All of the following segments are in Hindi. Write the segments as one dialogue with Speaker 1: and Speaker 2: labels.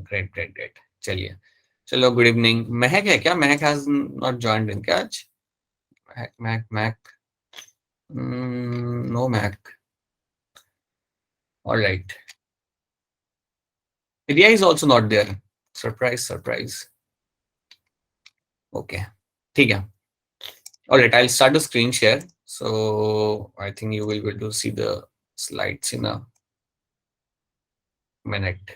Speaker 1: Great great great. चलिए, चलो, गुड इवनिंग। महक है क्या? महक हैज नॉट जॉइंड इन क्या आज? महक महक Mehak, no Mehak. Alright, Riya is also not there. Surprise surprise. Okay, ठीक है। Alright, I start the screen share, so I think you will be able to see the slides in a minute.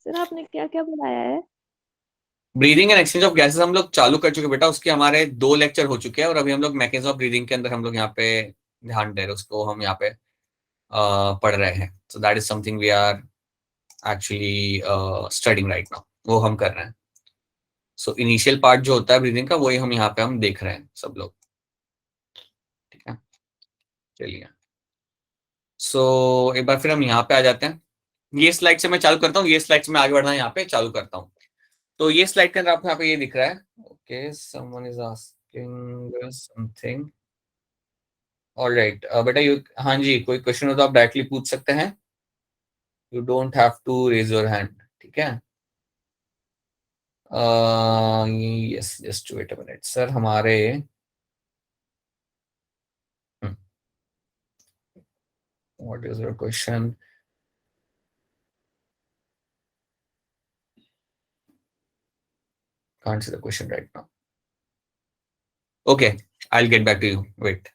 Speaker 2: Sir आपने क्या क्या बनाया है?
Speaker 1: Breathing and exchange of gases हम लोग चालू कर चुके बेटा, उसके हमारे 2 लेक्चर हो चुके हैं और अभी हम लोग मैकेनिज्म ऑफ ब्रीदिंग के अंदर हम लोग यहाँ पे ध्यान दे रहे हैं, उसको हम यहाँ पे पढ़ रहे हैं। So that is something we are actually studying right now, वो हम कर रहे हैं। सो इनिशियल पार्ट जो होता है ब्रीदिंग का, वही हम यहाँ पे हम देख रहे हैं सब लोग, ठीक है। चलिए, सो एक बार फिर हम यहाँ पे आ जाते हैं। ये स्लाइड से मैं चालू करता हूँ, ये स्लाइड से मैं आगे बढ़ना यहाँ पे चालू करता हूँ। तो ये स्लाइड के अंदर आपको यहाँ पे ये दिख रहा है। Okay, someone is asking something. Alright बेटा, यू, हाँ जी, कोई क्वेश्चन हो तो आप डायरेक्टली पूछ सकते हैं, you don't have to raise your hand, ठीक है। Yes, just wait a minute sir, हमारे what is your question? Can't see the question right now. Okay, I will get back to you, wait.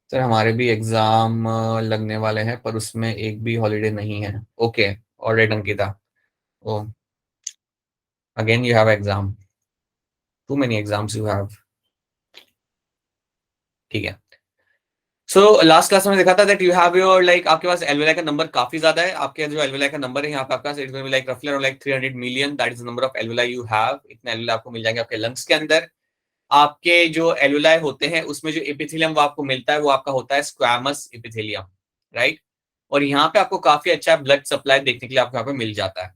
Speaker 1: Sir हमारे भी एग्जाम लगने वाले हैं, पर उसमें एक भी हॉलीडे नहीं है। Okay, alright Ankita. Oh, again you have exam, too many exams you have, ठीक है। सो लास्ट क्लास में देखा था that you have your like, आपके पास एल्वेलाई का नंबर काफी ज्यादा है। आपके जो एल्वेलाई का नंबर है यहाँ पे आपका इट विल बी लाइक रफली around like 300 million, that is the number of alveoli you have. इतने एल्वेलाई आपको मिल जाएंगे आपके लंग्स के अंदर। आपके जो एल्वेलाई होते हैं उसमें जो एपिथेलियम वो आपको मिलता है, वो आपका होता है स्क्वैमस एपिथेलियम, राइट। और यहाँ पे आपको काफी अच्छा ब्लड सप्लाई देखने के लिए आपको यहाँ पे मिल जाता है,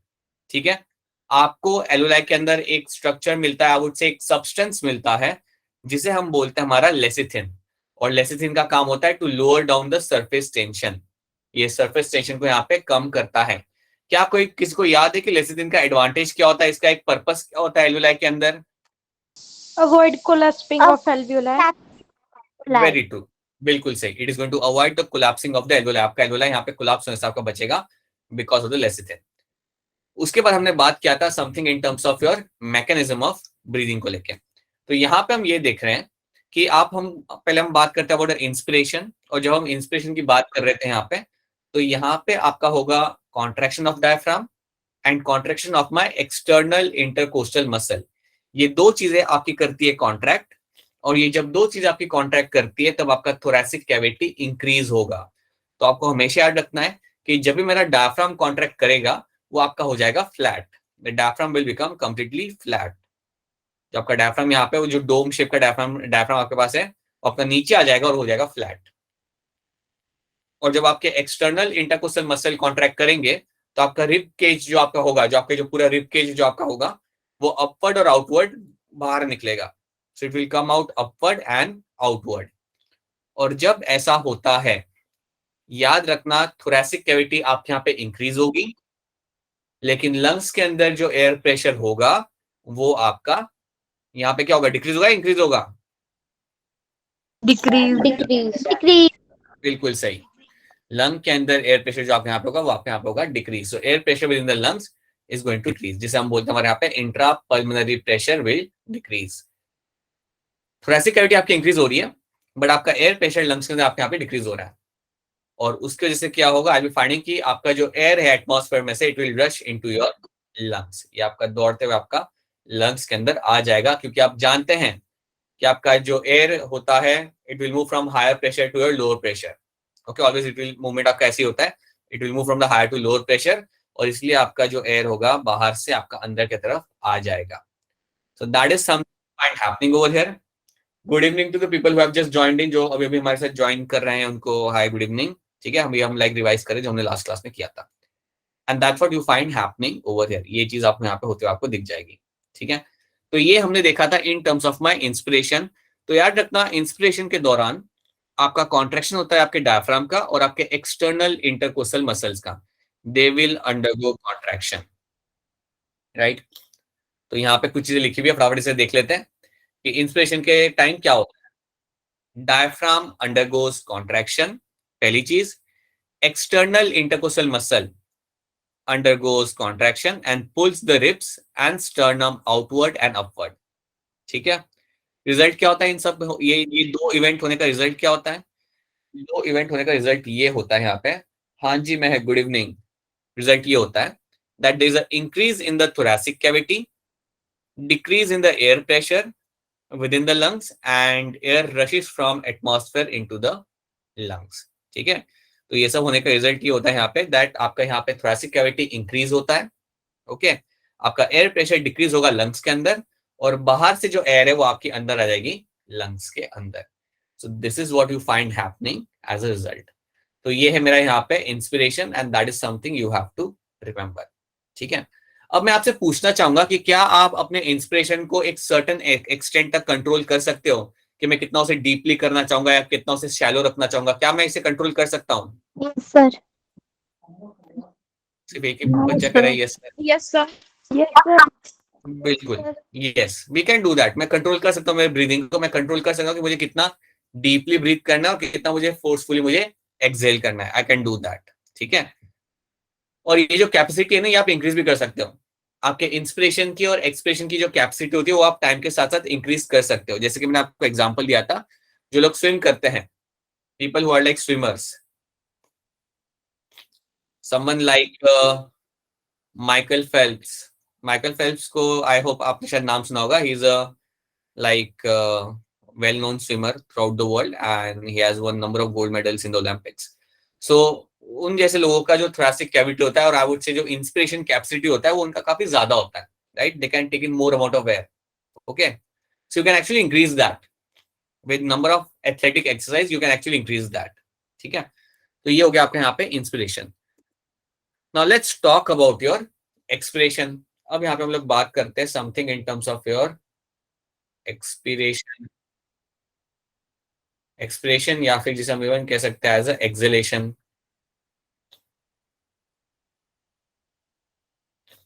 Speaker 1: ठीक है। आपको एल्वेलाई के अंदर एक स्ट्रक्चर मिलता है, आई वुड से एक सब्सटेंस मिलता है, जिसे हम बोलते हैं हमारा लेसिथिन। और लेसिथिन का काम होता है to lower down the surface tension. ये सरफेस टेंशन को यहाँ पे कम करता है। क्या कोई किसी को याद है कि लेसिथिन का एडवांटेज क्या होता है, इसका एक पर्पस क्या होता है एल्वेलाई के अंदर?
Speaker 2: Avoid collapsing of alveoli.
Speaker 1: Very true, बिल्कुल सही। It is going to avoid the collapsing of the alveoli. आपका एल्वेलाई यहाँ पे कोलैप्स होने से आपका बचेगा बिकॉज ऑफ द लेसिथिन। उसके बाद हमने बात किया था something in terms of your mechanism of breathing को लेके। तो यहाँ पे हम ये देख रहे हैं कि हम पहले हम बात करते हैं अबाउट इंस्पिरेशन, और जब हम इंस्पिरेशन की बात कर रहे थे यहाँ पे, तो यहाँ पे आपका होगा contraction of diaphragm and contraction of my external intercostal muscle. ये दो चीजें आपकी करती है कॉन्ट्रैक्ट, और ये जब दो चीजें आपकी कॉन्ट्रैक्ट करती है तब आपका थोरैसिक कैविटी इंक्रीज होगा। तो आपको हमेशा याद रखना है कि जब भी मेरा डायफ्राम कॉन्ट्रैक्ट करेगा वो आपका हो जाएगा flat. The diaphragm will become completely flat. जो आपका डायफ्राम यहाँ पे, वो जो डोम शेप का डायफ्राम डायफ्राम आपके पास है, वो आपका नीचे आ जाएगा और हो जाएगा फ्लैट। और जब आपके एक्सटर्नल इंटरकोस्टल मसल कॉन्ट्रैक्ट करेंगे तो आपका रिब केज जो आपका होगा, जो आपके जो पूरा रिब केज जो आपका होगा, वो अपवर्ड और आउटवर्ड बाहर निकलेगा। So it will come out upward and outward. और जब ऐसा होता है, याद रखना, थोरैसिक कैविटी आपके यहाँ पे इंक्रीज होगी, लेकिन लंग्स के अंदर जो एयर प्रेशर होगा वो आपका यहाँ पे क्या होगा, डिक्रीज होगा, इंक्रीज होगा?
Speaker 2: डिक्रीज।
Speaker 3: डिक्रीज।
Speaker 1: बिल्कुल सही। लंग के अंदर एयर प्रेशर जो आपके यहाँ पे होगा वो आपके यहाँ पे होगा decrease. So air pressure within the lungs is going to decrease, जिसे हम बोलते हैं हमारे यहाँ पे intra pulmonary pressure will decrease. Thoracic cavity आपकी इंक्रीज हो रही है, बट आपका एयर प्रेशर लंग्स के अंदर आपके यहाँ पे डिक्रीज हो रहा है। और उसकी वजह से क्या होगा, आई विल फाइंडिंग कि आपका जो एयर है एटमॉस्फेयर में से, it will rush into your lungs. ये आपका दौड़ते हुए आपका लंग्स के अंदर आ जाएगा, क्योंकि आप जानते हैं कि आपका जो एयर होता है, it will move from higher pressure to your lower pressure. Okay, always it will movement आपका ऐसे होता है, it will move from the higher to lower pressure, और इसलिए आपका जो एयर होगा बाहर से आपका अंदर की तरफ आ जाएगा। So that is something happening over here. Good evening to the people who have just joined in, जो अभी अभी हमारे साथ ज्वाइन कर रहे हैं उनको हाय गुड इवनिंग, ठीक है। हम लाइक रिवाइज करें जो हमने लास्ट क्लास में किया था, and that's what you find happening over here. ये चीज आपको यहाँ पे होते हुए आपको दिख जाएगी, ठीक है। तो ये हमने देखा था इन टर्म्स ऑफ माय इंस्पिरेशन। तो याद रखना, इंस्पिरेशन के दौरान आपका कॉन्ट्रैक्शन होता है आपके डायफ्राम का और आपके एक्सटर्नल इंटरकोस्टल मसल्स का, they will undergo contraction, right. तो यहाँ पे कुछ चीजें लिखी हुई है, फटाफट से देख लेते हैं कि इंस्पिरेशन के टाइम क्या होता है। डायफ्राम अंडरगोज कॉन्ट्रैक्शन, पहली चीज। External intercostal muscle undergoes contraction and pulls the ribs and sternum outward and upward, ठीक है। रिजल्ट क्या होता है इन सब, ये दो इवेंट होने का रिजल्ट क्या होता है? दो इवेंट होने का रिजल्ट ये होता है यहाँ पे, हाँ जी मैं गुड इवनिंग। रिजल्ट ये होता है that there is an increase in the thoracic cavity, decrease in the air pressure within the lungs and air rushes from atmosphere into the lungs, ठीक है। तो ये सब होने का रिजल्ट ये होता है यहाँ पे दैट आपका यहाँ पे थोरेसिक कैविटी इंक्रीज होता है, ओके। आपका एयर प्रेशर डिक्रीज होगा लंग्स के अंदर और बाहर से जो एयर है वो आपके अंदर आ जाएगी लंग्स के अंदर। So this is what you find happening as a result. तो ये है मेरा यहाँ पे inspiration and that is something you have to remember, ठीक है। अब मैं आपसे पूछना चाहूंगा कि क्या आप अपने इंस्पिरेशन को एक सर्टेन एक्सटेंट तक कंट्रोल कर सकते हो कि मैं कितना उसे डीपली करना चाहूंगा या कितना उसे शैलो रखना चाहूंगा, क्या मैं इसे कंट्रोल कर सकता हूँ?
Speaker 2: Yes sir.
Speaker 1: सिर्फ एक ही बच्चा कह रहा है yes.
Speaker 3: Yes sir.
Speaker 2: Yes sir.
Speaker 1: बिल्कुल, yes we can do that. मैं कंट्रोल कर सकता हूँ मेरे ब्रीदिंग को, मैं कंट्रोल कर सकता हूँ कि मुझे कितना डीपली ब्रीथ करना है और कितना मुझे फोर्सफुली मुझे एक्सेल करना है। आई कैन डू दैट, ठीक है। और ये जो कैपेसिटी है ना ये आप इंक्रीज भी कर सकते हो। आपके इंस्पिरेशन की और एक्सप्रेशन की जो कैपेसिटी होती है वो आप टाइम के साथ साथ इंक्रीज कर सकते हो। जैसे कि मैंने आपको एग्जांपल दिया था, जो लोग स्विम करते हैं, people who are like swimmers, someone like Michael Phelps. Michael Phelps को आई होप आपने शायद नाम सुना होगा। He is a like well-known swimmer throughout the world and he has won number of gold medals in the Olympics. So उन जैसे लोगों का जो thoracic cavity होता है और I would say जो inspiration capacity होता है वो उनका काफी ज्यादा होता है, right? They can take in more amount of air, okay? So you can actually increase that with number of athletic exercise. You can actually increase that, ठीक है। तो ये हो गया आपके यहाँ पे inspiration. Now let's talk about your expiration. अब यहाँ पे हम लोग बात करते हैं something in terms of your expiration. Expression या फिर जिसे हम इवन कह सकते हैं एज अ एक्सलेशन,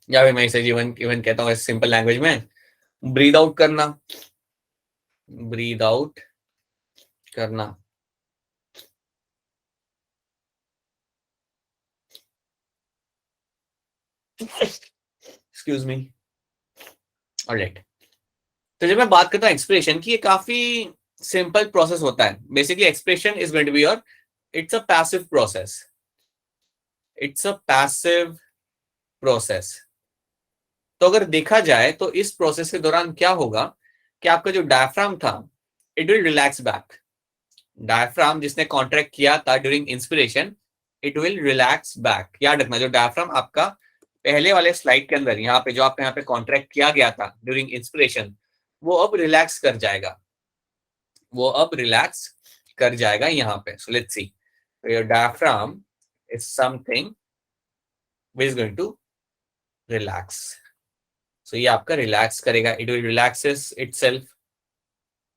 Speaker 1: या फिर मैं इसे इवन इवन कहता हूँ सिंपल लैंग्वेज में ब्रीद आउट करना, ब्रीद आउट करना। Excuse me, alright. तो जब मैं बात करता हूँ एक्सप्रेशन की, ये काफी सिंपल प्रोसेस होता है। Basically expression is going to be your, it's a passive process, it's a passive process. तो अगर देखा जाए तो इस प्रोसेस के दौरान क्या होगा कि आपका जो डायफ्राम था it will relax back. Diaphragm जिसने कॉन्ट्रैक्ट किया था during inspiration, it will relax back. याद रखना जो डायफ्राम आपका पहले वाले स्लाइड के अंदर यहाँ पे जो आपका यहाँ पे कॉन्ट्रैक्ट किया गया था ड्यूरिंग इंस्पिरेशन, वो अब रिलैक्स कर जाएगा, वो अब रिलैक्स कर जाएगा यहाँ पे। So let's see, your diaphragm is something which is going to relax. So ये आपका रिलैक्स करेगा, इट विल रिलैक्सेस इटसेल्फ।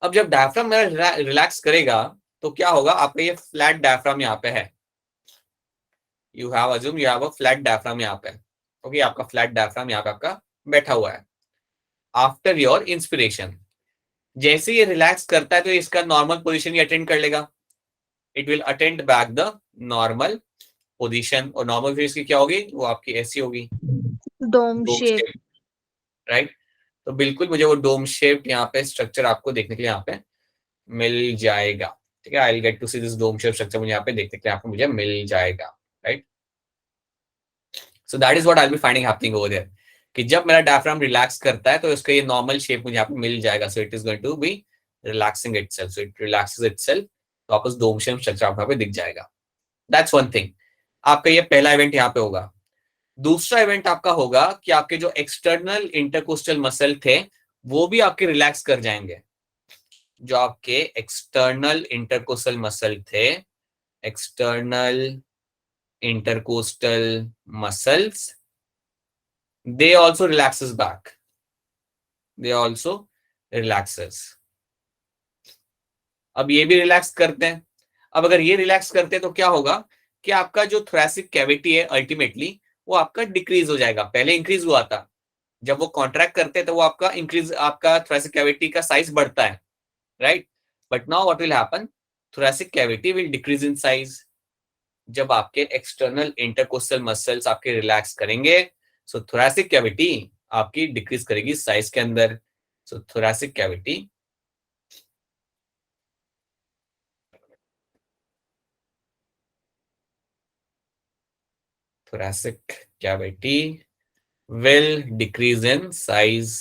Speaker 1: अब जब डायफ्राम मेरा रिलैक्स करेगा तो क्या होगा, आपका ये फ्लैट डायफ्राम यहाँ पे है, you have assume you have a flat diaphragm यहाँ पे, ओके। आपका फ्लैट डायफ्राम यहाँ पे आपका बैठा हुआ है। आफ्टर योर इंस्पिरेशन जैसे ये रिलैक्स करता है तो इसका नॉर्मल पोजीशन ही अटेंड कर लेगा, it will attend back the normal position. और नॉर्मल पोजीशन की क्या होगी, वो आपकी ऐसी होगी,
Speaker 3: डोम शेप।
Speaker 1: राइट। तो बिल्कुल मुझे वो डोम शेप यहाँ पे स्ट्रक्चर आपको देखने के लिए यहाँ पे मिल जाएगा, ठीक है। I will get to see this dome shape structure, मुझे यहाँ पे देखने के लिए आपको मुझे मिल जाएगा, right. So that is what I will be finding happening over there, कि जब मेरा डायफ्राम रिलैक्स करता है तो उसका ये नॉर्मल शेप मुझे यहाँ पे मिल जाएगा। So it is going to be relaxing itself, so it relaxes itself, तो वापस डोम शेप स्ट्रक्चर आपको यहाँ पे दिख जाएगा। That's one thing. आपका ये पहला इवेंट यहाँ पे होगा। दूसरा इवेंट आपका होगा कि आपके जो एक्सटर्नल इंटरकोस्टल मसल थे वो भी आपके रिलैक्स कर जाएंगे। जो आपके एक्सटर्नल इंटरकोस्टल मसल थे, external intercostal muscles, they also relaxes back, they also relaxes। अब ये भी रिलैक्स करते हैं। अब अगर ये रिलैक्स करते हैं तो क्या होगा कि आपका जो थोरैसिक कैविटी है अल्टीमेटली वो आपका डिक्रीज हो जाएगा। पहले इंक्रीज हुआ था, जब वो कॉन्ट्रैक्ट करते हैं तो वो आपका इंक्रीज, आपका थोरैसिक कैविटी का साइज बढ़ता है, right. But now what will happen, thoracic cavity will decrease in size जब आपके एक्सटर्नल इंटरकोस्टल मसल्स आपके रिलैक्स करेंगे। सो थोरैसिक कैविटी आपकी डिक्रीज करेगी साइज के अंदर। So thoracic cavity thoracic cavity will decrease in size।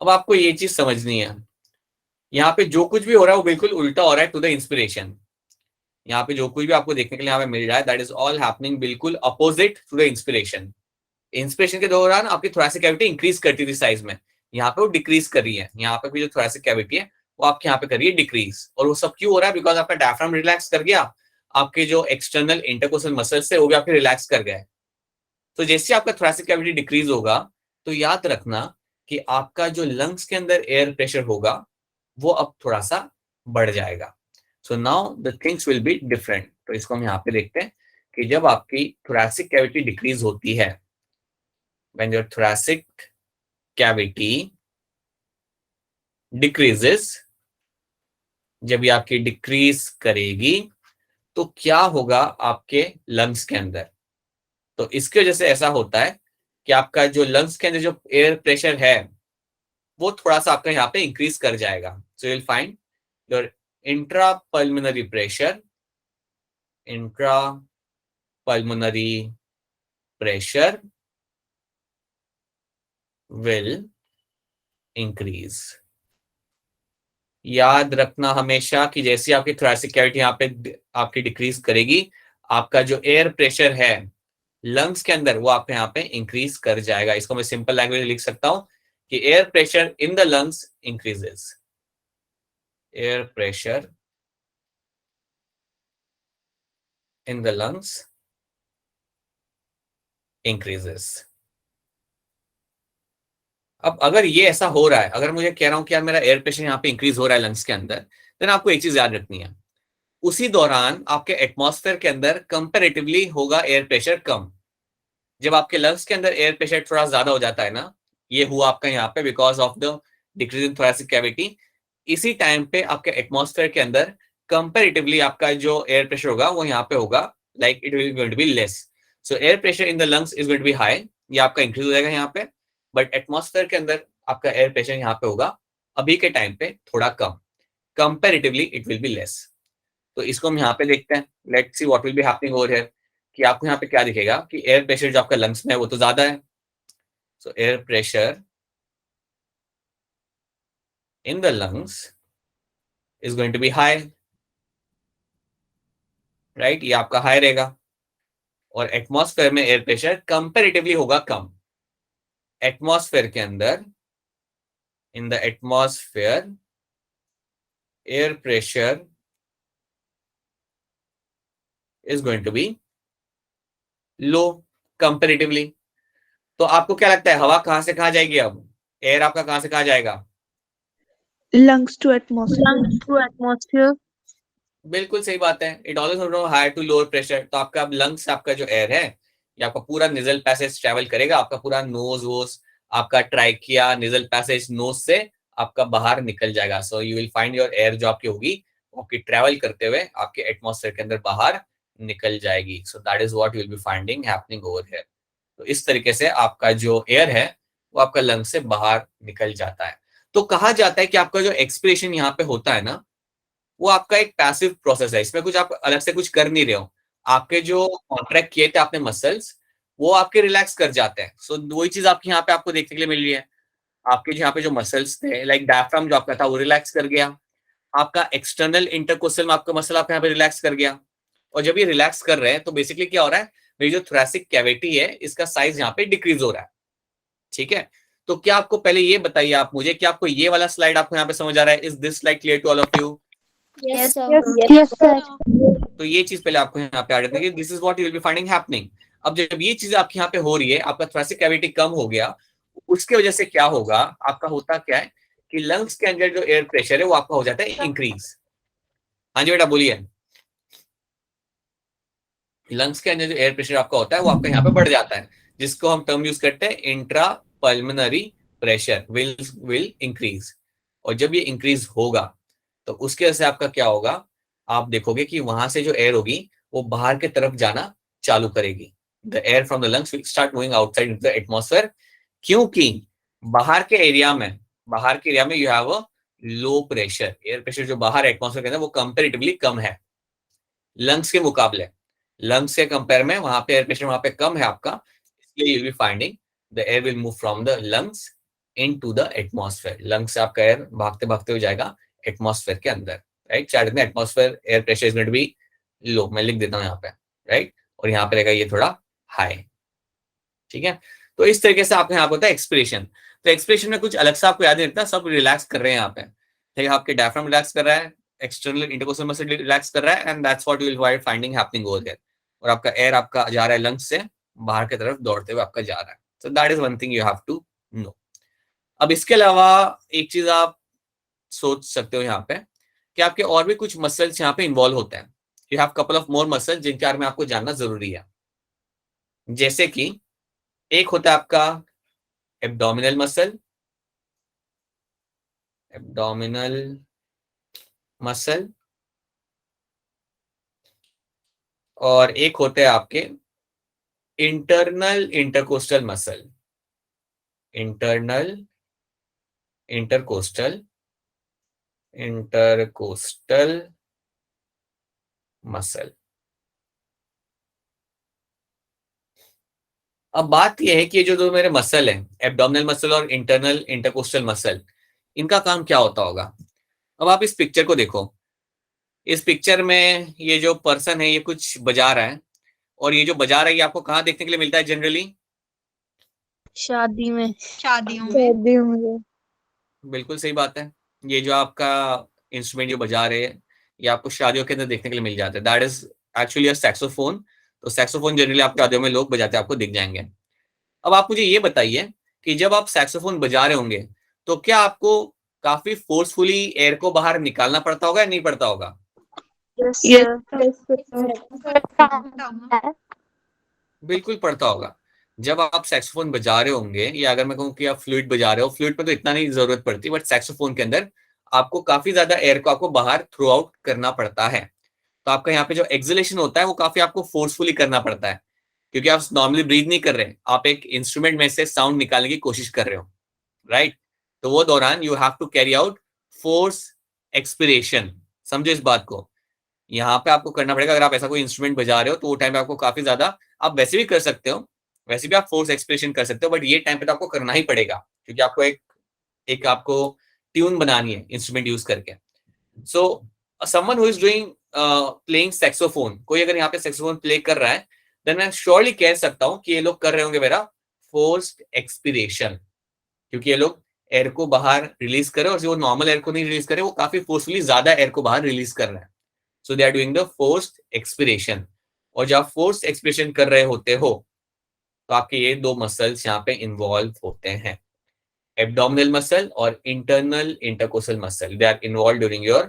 Speaker 1: अब आपको ये चीज समझनी है, यहाँ पे जो कुछ भी हो रहा है वो बिल्कुल उल्टा हो रहा है टू द इंस्पिरेशन। यहाँ पे जो कुछ भी आपको देखने के लिए यहाँ पे मिल रहा है दैट इज ऑल हैपनिंग बिल्कुल opposite to the inspiration. Inspiration के दौरान आपकी थोरैसिक कैविटी इंक्रीज करती थी साइज में, यहाँ पे वो डिक्रीज कर रही है। यहाँ पे भी जो थोरैसिक कैविटी है वो आपके यहाँ पे कर रही है डिक्रीज। और वो सब क्यों हो रहा है? बिकॉज आपका डायफ्राम रिलैक्स कर गया, आपके जो एक्सटर्नल इंटरकोस्टल मसल्स थे वो भी आपके रिलैक्स कर गए। तो जैसे आपका थोरैसिक कैविटी डिक्रीज होगा तो याद रखना कि आपका जो लंग्स के अंदर एयर प्रेशर होगा वो अब थोड़ा सा बढ़ जाएगा। So now the things will be different. तो इसको हम यहाँ पे देखते हैं कि जब आपकी थोरैसिक कैविटी डिक्रीज होती है, when your thoracic cavity decreases, जब ये आपकी डिक्रीज करेगी तो क्या होगा आपके लंग्स के अंदर? तो इसकी वजह से ऐसा होता है कि आपका जो लंग्स के अंदर जो एयर प्रेशर है वो थोड़ा सा आपका यहाँ पे इंक्रीज कर जाएगा। So you will find your intra pulmonary pressure, intra pulmonary pressure will increase. याद रखना हमेशा कि जैसे आपकी थोरैसिक कैविटी यहाँ पे आपकी डिक्रीज करेगी, आपका जो एयर प्रेशर है लंग्स के अंदर वो आपके यहाँ पे इंक्रीज कर जाएगा। इसको मैं सिंपल लैंग्वेज लिख सकता हूं कि air pressure in the lungs increases, air pressure in the lungs increases. अब अगर ये ऐसा हो रहा है, अगर मुझे कह रहा हूं कि यार मेरा एयर प्रेशर यहाँ पे इंक्रीज हो रहा है लंग्स के अंदर, देन आपको एक चीज याद रखनी है, उसी दौरान आपके एटमॉस्फेयर के अंदर कंपैरेटिवली होगा एयर प्रेशर कम। जब आपके लंग्स के अंदर एयर प्रेशर थोड़ा ज्यादा हो जाता है ना, ये हुआ आपका यहाँ पे because of the decrease in thoracic cavity, इसी टाइम पे आपके एटमॉस्फेयर के अंदर कंपैरेटिवली आपका जो एयर प्रेशर होगा वो यहाँ पे होगा like it will going to be less. So air pressure in the lungs is going to be high, ये आपका इंक्रीज हो जाएगा यहाँ पे, बट एटमॉस्फेयर के अंदर आपका एयर प्रेशर यहाँ पे होगा अभी के टाइम पे थोड़ा कम, comparatively it will be less. तो इसको हम यहाँ पे देखते हैं, let's see what will be happening over here, कि आपको यहाँ पे क्या दिखेगा कि एयर प्रेशर जो आपका लंग्स में है वो तो ज्यादा है। So air pressure in the lungs is going to be high, right, ये आपका हाई रहेगा। और एटमॉस्फेयर में एयर प्रेशर कंपैरेटिवली होगा कम। एटमॉस्फेयर के अंदर, in the atmosphere air pressure is going to be low comparatively. तो आपको क्या लगता है हवा कहां से कहां जाएगी? अब एयर आपका कहां से कहां जाएगा?
Speaker 3: lungs to atmosphere.
Speaker 1: बिल्कुल सही बात है। It always higher to lower pressure. तो आपका अब लंग्स से आपका जो एयर है ये आपका पूरा निजल पैसेज ट्रेवल करेगा, आपका पूरा नोज वोज, आपका ट्राइकिया, निजल पैसेज नोज से आपका बाहर निकल जाएगा। So you will find your air जो आपकी होगी आपकी ट्रेवल करते हुए आपके एटमॉस्फेयर के अंदर बाहर निकल जाएगी। सो that is what you will be finding happening over here. तो इस तरीके से आपका जो एयर है वो आपका लंग से बाहर निकल जाता है। तो कहा जाता है कि आपका जो एक्सपिरेशन यहाँ पे होता है ना वो आपका एक पैसिव प्रोसेस है, इसमें कुछ आप अलग से कुछ कर नहीं रहे हो। आपके जो कॉन्ट्रैक्ट किए थे आपने मसल्स वो आपके रिलैक्स कर जाते हैं। सो वही चीज आपकी यहाँ पे आपको देखने के लिए मिल रही है। आपके यहाँ पे जो मसल्स थे लाइक डायफ्राम जो आपका था वो रिलैक्स कर गया, आपका एक्सटर्नल इंटरकोस्टल में आपका मसल आपका यहाँ पे रिलैक्स कर गया। और जब ये रिलैक्स कर रहे हैं तो बेसिकली क्या हो रहा है, मेरी जो थोरैसिक कैविटी है इसका साइज यहाँ पे डिक्रीज हो रहा है। ठीक है, तो क्या आपको पहले ये बताइए आप मुझे कि आपको ये वाला स्लाइड आपको यहाँ पे समझ आ रहा है? Is this slide clear to all of you?
Speaker 2: Yes, sir.
Speaker 3: Yes, sir.
Speaker 1: तो ये चीज पहले आपको यहाँ पे आ जाती है, this is what you will be finding happening. अब जब ये चीज आपके यहाँ पे हो रही है, आपका थोरैसिक कैविटी कम हो गया, उसके वजह से क्या होगा, आपका होता क्या है कि लंग्स के अंदर जो एयर प्रेशर है वो आपका हो जाता है इंक्रीज। हाँ जी बेटा बोलिए। लंग्स के अंदर जो एयर प्रेशर आपका होता है वो आपका यहाँ पे बढ़ जाता है, जिसको हम टर्म यूज करते हैं intra pulmonary pressure will increase. और जब ये इंक्रीज होगा तो उसके वजह से आपका क्या होगा, आप देखोगे कि वहां से जो एयर होगी वो बाहर की तरफ जाना चालू करेगी। The air from the lungs will start moving outside into the atmosphere, क्योंकि बाहर के एरिया में you have a low pressure. Air pressure जो बाहर एटमॉस्फेयर के अंदर वो कंपेरेटिवली कम है लंग्स के मुकाबले। लंग्स के कंपेयर में वहां पे एयर प्रेशर वहां पे कम है आपका, इसलिए you will finding the air will move from the lungs into the atmosphere. Lungs से आपका एयर भागते भागते हो जाएगा एटमॉस्फेयर के अंदर, राइट। चार्ट में atmosphere air pressure is going to be low, मैं लिख देता हूँ यहाँ पे, राइट। और यहाँ पे रहेगा ये थोड़ा हाई, ठीक है। तो इस तरीके से आपका यहाँ पे होता है एक्सपिरेशन। तो एक्सपिरेशन में कुछ अलग सा आपको याद नहीं रखना, सब रिलैक्स कर रहे हैं यहाँ पे, ठीक है। आपके डायफ्राम रिलैक्स कर रहा है, एक्सटर्नल इंटरकोस्टल मसल रिलैक्स कर रहा है, and that's what you will find finding happening over there. और आपका एयर आपका जा रहा है लंग्स से बाहर की तरफ दौड़ते हुए आपका जा रहा है। So that is one thing you have to know. अब इसके अलावा एक चीज आप सोच सकते हो यहाँ पे कि आपके और भी कुछ मसल्स यहाँ पे इन्वॉल्व होते हैं। You have couple of more muscle जिनके बारे में आपको जानना जरूरी है। जैसे कि एक होता है आपका एब्डोमिनल मसल, एब्डोमिनल मसल, और एक होते हैं आपके internal intercostal muscle, internal intercostal intercostal muscle. अब बात यह है कि ये जो दो मेरे मसल हैं, एब्डोमिनल मसल और इंटरनल इंटरकोस्टल मसल, इनका काम क्या होता होगा। अब आप इस पिक्चर को देखो, इस पिक्चर में ये जो पर्सन है ये कुछ बजा रहा है, और ये जो बजा रहा है ये आपको कहाँ देखने के लिए मिलता है जनरली?
Speaker 3: शादियों में।
Speaker 2: सर्दियों में।
Speaker 1: बिल्कुल सही बात है। ये जो आपका इंस्ट्रूमेंट जो बजा रहे हैं ये आपको शादियों के अंदर देखने के लिए मिल जाता है। That is actually a saxophone. तो सैक्सोफोन जनरली आपके शादियों में लोग बजाते आपको दिख जाएंगे। अब आप मुझे ये बताइए कि जब आप सैक्सोफोन बजा रहे होंगे तो क्या आपको काफी फोर्सफुली एयर को बाहर निकालना पड़ता होगा या नहीं पड़ता होगा?
Speaker 3: Yes
Speaker 2: yes
Speaker 3: sir.
Speaker 1: बिल्कुल पड़ता होगा। जब आप सैक्सोफोन बजा रहे होंगे, या अगर मैं कहूँ कि आप फ्लूट बजा रहे हो, फ्लूट में तो इतना नहीं जरूरत पड़ती, बट सैक्सोफोन के अंदर आपको काफी ज्यादा एयर को आपको बाहर थ्रू आउट करना पड़ता है। तो आपका यहाँ पे जो एक्सलेशन होता है वो काफी आपको फोर्सफुली करना पड़ता है, क्योंकि आप नॉर्मली ब्रीथ नहीं कर रहे, आप एक इंस्ट्रूमेंट में से साउंड निकालने की कोशिश कर रहे हो, राइट। तो वो दौरान you have to carry out force expiration. समझो इस बात को, यहाँ पे आपको करना पड़ेगा। अगर आप ऐसा कोई इंस्ट्रूमेंट बजा रहे हो तो वो टाइम पे आपको काफी ज्यादा, आप वैसे भी कर सकते हो, वैसे भी आप फोर्स एक्सप्रेशन कर सकते हो, बट ये टाइम पे तो आपको करना ही पड़ेगा, क्योंकि आपको एक आपको ट्यून बनानी है इंस्ट्रूमेंट यूज करके। So someone who is doing playing saxophone, कोई अगर यहाँ पे सैक्सोफोन प्ले कर रहा है, देन मैं श्योरली कह सकता हूँ कि ये लोग कर रहे होंगे मेरा फोर्स्ड एक्सपिरेशन, क्योंकि ये लोग एयर को बाहर रिलीज कर रहे हैं, और जो नॉर्मल एयर को नहीं रिलीज कर रहे वो काफी फोर्सफुली ज्यादा एयर को बाहर रिलीज कर रहे हैं। So they are doing the forced expiration. और जब आप फोर्स्ड एक्सपिरेशन कर रहे होते हो तो आपके ये दो मसल्स यहाँ पे इन्वॉल्व होते हैं, एब्डोमिनल मसल और internal intercostal muscle. They are involve during your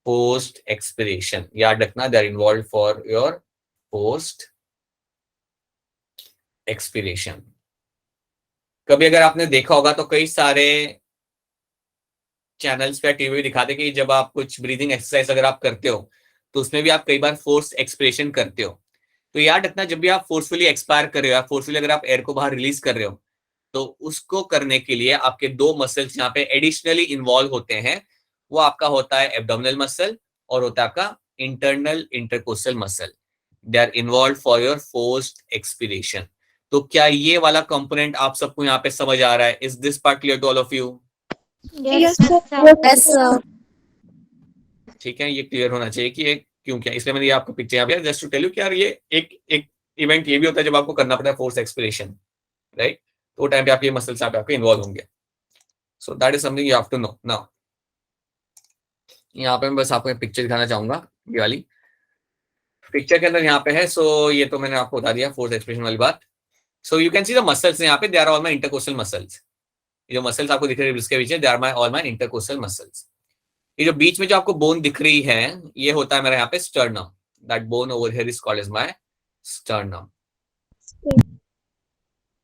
Speaker 1: post expiration. याद रखना, they are involve for your post expiration. कभी अगर आपने देखा होगा तो कई सारे चैनल्स पे टीवी दिखाते कि जब आप कुछ ब्रीदिंग एक्सरसाइज अगर आप करते हो तो उसमें भी आप कई बार फोर्स एक्सपिरेशन करते हो। तो याद रखना, जब भी आप फोर्सफुली एक्सपायर कर रहे हो, फोर्सफुली अगर आप एयर को बाहर रिलीज कर रहे हो, तो उसको करने के लिए आपके दो मसल्स यहाँ पे एडिशनली इन्वॉल्व होते हैं। वो आपका होता है एब्डोमिनल मसल और होता है आपका internal intercostal muscle. They are involve for your forced expiration. तो क्या ये वाला कंपोनेंट आप सबको यहाँ पे समझ आ रहा है? Is this part clear to all of you?
Speaker 2: Yes
Speaker 3: yes sir.
Speaker 1: ठीक है, ये क्लियर होना चाहिए कि ये क्यों क्या, इसलिए मैंने ये आपको पिक्चर यहाँ पे जस्ट टू टेल यू कि यार ये एक इवेंट ये भी होता है जब आपको करना पड़ता है फोर्स एक्सपिरेशन, राइट। तो वो टाइम पे आप ये मसल्स यहाँ पे आपके इन्वॉल्व होंगे। So that is something you have to know. Now यहाँ पे मैं बस आपको एक पिक्चर दिखाना चाहूंगा, ये वाली पिक्चर के अंदर यहाँ पे है। सो ये तो मैंने आपको बता दिया फोर्स एक्सप्रेशन वाली बात। So you can see the muscles यहाँ पे, they are all my intercostal muscles. ये जो मसल्स आपको दिख रही है इसके पीछे, they are my all my intercostal muscles. ये जो बीच में जो आपको बोन दिख रही है ये होता है मेरा यहाँ पे sternum, that bone over here is called as my sternum.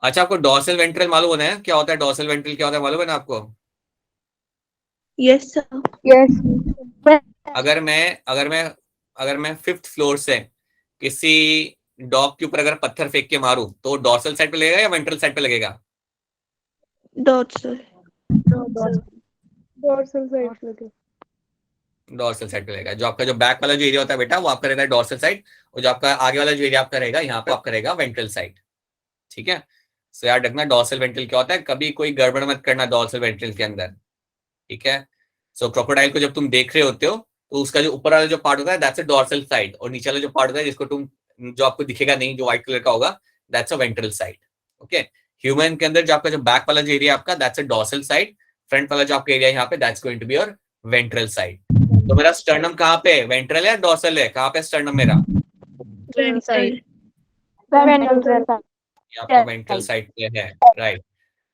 Speaker 1: अच्छा, आपको डॉर्सल वेंट्रल मालूम है क्या होता है? डॉर्सल वेंट्रल क्या होता है मालूम है ना आपको?
Speaker 2: Yes sir.
Speaker 3: यस
Speaker 1: अगर मैं 5th फ्लोर से किसी डॉग के ऊपर अगर पत्थर फेंक के मारूं तो डॉर्सल साइड पे लगेगा या वेंट्रल साइड पे लगेगा?
Speaker 2: डॉर्सल।
Speaker 3: डोर्सल साइड लगे।
Speaker 1: डॉर्सल साइड पे लगेगा। जो आपका जो बैक वाला जो एरिया होता है बेटा वो आपका रहता है डॉर्सल साइड, और जो आपका आगे वाला जो एरिया आपका रहेगा यहाँ पे आपका रहेगा वेंट्रल साइड। ठीक है, सो याद रखना डॉर्सल वेंट्रल क्या होता है, कभी कोई गड़बड़ मत करना डॉर्सल वेंट्रल के अंदर। ठीक है, सो क्रोकोडाइल को जब तुम देख रहे होते हो तो उसका जो ऊपर वाला जो पार्ट होता है दैट्स अ डॉर्सल साइड, और नीचे वाला जो पार्ट होता है जिसको तुम जो आपको दिखेगा नहीं जो व्हाइट कलर का होगा that's a ventral side. Okay, human के अंदर जो आपका जो बैक वाला जो एरिया आपका that's a dorsal side, front वाला जो आपका एरिया यहाँ पे that's going to be your ventral side. तो मेरा स्टर्नम कहाँ पे, वेंट्रल है डॉर्सल है, कहाँ पे स्टर्नम मेरा?
Speaker 3: साइड
Speaker 1: ये आपका वेंट्रल साइड पे है, राइट।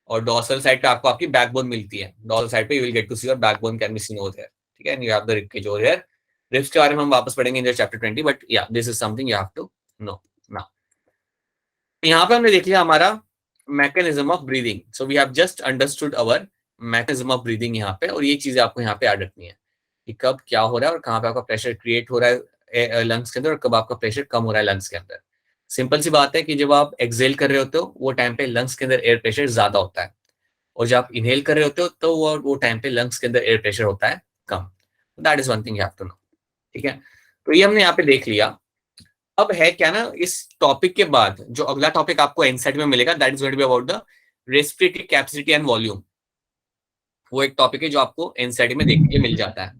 Speaker 1: और डॉर्सल साइड पे आपको आपकी बैकबोन मिलती है, डॉर्सल साइड पे you will get to see your backbone can be seen over here. ठीक है, and you have the rib cage over here. Ribs के बारे में हम वापस पढ़ेंगे in chapter 20, but yeah this is something you have to know now. यहाँ पे हमने देख लिया हमारा mechanism of breathing, so we have just understood our mechanism of breathing यहाँ पे, और ये चीजें आपको यहाँ पे याद रखनी है कि कब क्या हो रहा है और कहाँ पे आपका प्रेशर क्रिएट हो रहा है लंग्स के अंदर, और कब आपका प्रेशर कम हो रहा है लंग्स के अंदर। सिंपल सी बात है कि जब आप एक्सेल कर रहे होते हो वो टाइम पे लंग्स के अंदर एयर प्रेशर ज्यादा होता है, और जब आप इनहेल कर रहे होते हो तो वो टाइम पे लंग्स के अंदर एयर प्रेशर होता है कम। That is one thing you have to know. ठीक है, तो ये हमने यहाँ पे देख लिया। अब है क्या ना, इस टॉपिक के बाद जो अगला टॉपिक आपको एनसेट में मिलेगा that is going to be about the respiratory capacity and volume. वो एक टॉपिक है जो आपको एनसेट में देखने के लिए मिल जाता है।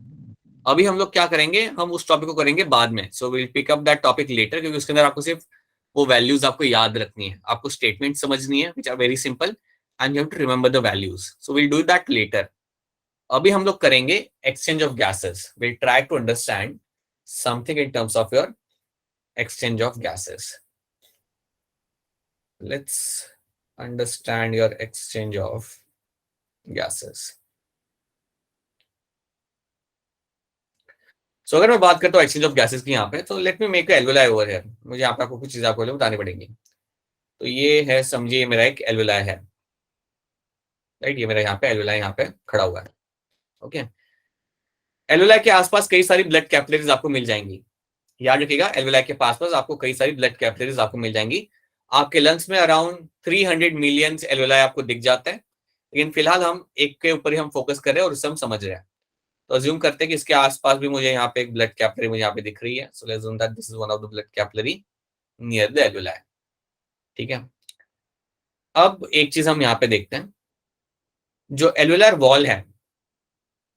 Speaker 1: अभी हम लोग क्या करेंगे, हम उस टॉपिक को करेंगे बाद में, so will pick up that topic later, क्योंकि उसके अंदर आपको सिर्फ वो वैल्यूज आपको याद रखनी है, आपको स्टेटमेंट समझनी है which are very simple and you have to remember the values, so will do that later. अभी हम लोग करेंगे exchange of gases, will try to understand something in terms of your exchange of gases. Let's understand your exchange of gases. So अगर मैं बात करता हूँ एक्सचेंज ऑफ गैसेस की यहाँ पे, तो let me make alveoli over here. मुझे यहाँ पे आपको कुछ चीजें आपको बतानी पड़ेंगी। तो ये है, समझिए मेरा एक एल्वेलाई है, राइट। ये मेरा यहाँ पे एल्वेलाई यहाँ पे खड़ा हुआ है। ओके, एल्वेलाई के आसपास कई सारी ब्लड कैपिलरीज आपको मिल जाएंगी। याद रखिएगा, एल्वेलाई के पास आपको कई सारी ब्लड कैपिलरीज आपको मिल जाएंगी। आपके लंग्स में अराउंड 300 मिलियन एल्वेलाई आपको दिख जाता है, लेकिन फिलहाल हम एक के ऊपर ही हम फोकस कर रहे हैं और उससे हम समझ रहे हैं। तो अज्यूम करते हैं कि इसके आसपास भी मुझे यहाँ पे एक ब्लड कैपिलरी मुझे यहाँ पे दिख रही है, so let's assume that this is one of the blood capillary near the alveoli. ठीक है, अब एक चीज हम यहाँ पे देखते हैं, जो एल्वेलर वॉल है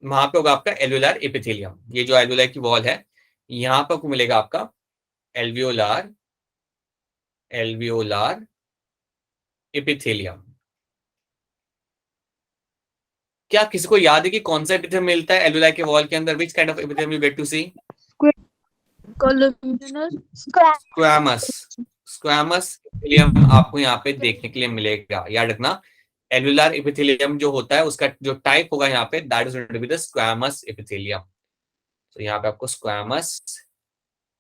Speaker 1: वहां पे होगा आपका एल्वेलर एपिथेलियम। ये जो एल्वेलर की वॉल है यहाँ पर आपको मिलेगा आपका एल्वियोलार एल्वियोलार एपिथेलियम। क्या किसी को याद है कि कौन सा एपिथेलियम मिलता है एल्वियोलाई के वॉल के अंदर? Which kind of epithelium you get to see? Squamous. Squamous epithelium आपको यहाँ पे देखने के लिए मिलेगा। याद रखना, एल्वियोलार एपिथेलियम जो होता है उसका जो टाइप होगा यहाँ पे that is going to be the squamous epithelium. तो यहाँ पे आपको squamous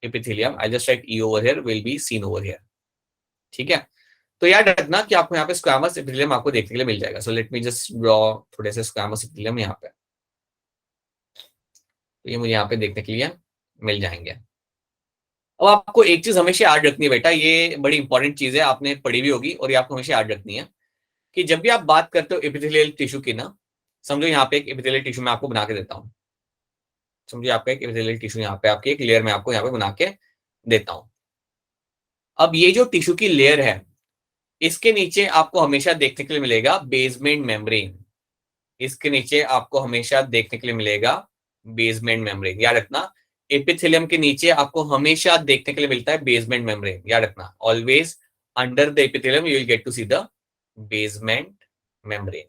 Speaker 1: epithelium, I just write E over here, will be seen over here. ठीक है, तो याद रखना कि आपको यहाँ पे स्क्वैमस एपिथेलियम आपको देखने के लिए मिल जाएगा। So let me just draw थोड़े से स्क्वैमस एपिथेलियम यहाँ पे, तो ये मुझे यहाँ पे देखने के लिए मिल जाएंगे। अब आपको एक चीज हमेशा याद रखनी है बेटा, ये बड़ी इंपॉर्टेंट चीज है, आपने पढ़ी भी होगी और ये आपको हमेशा याद रखनी है कि जब भी आप बात करते हो एपिथेलियल टिश्यू की ना, समझो यहाँ पे एक एपिथेलियल टिश्यू मैं आपको बना के देता हूँ। समझिए आपका एक एपिथेलियल टिश्यू यहाँ पे आपकी एक लेयर में आपको यहाँ पे बना के देता हूँ। अब ये जो टिश्यू की लेयर है इसके नीचे आपको हमेशा देखने के लिए मिलेगा बेसमेंट मेम्ब्रेन। इसके नीचे आपको हमेशा देखने के लिए मिलेगा बेसमेंट मेम्ब्रेन। याद रखना, एपिथेलियम के नीचे आपको हमेशा देखने के लिए मिलता है बेसमेंट मेम्ब्रेन। याद रखना, always under the epithelium you will get to see the basement membrane.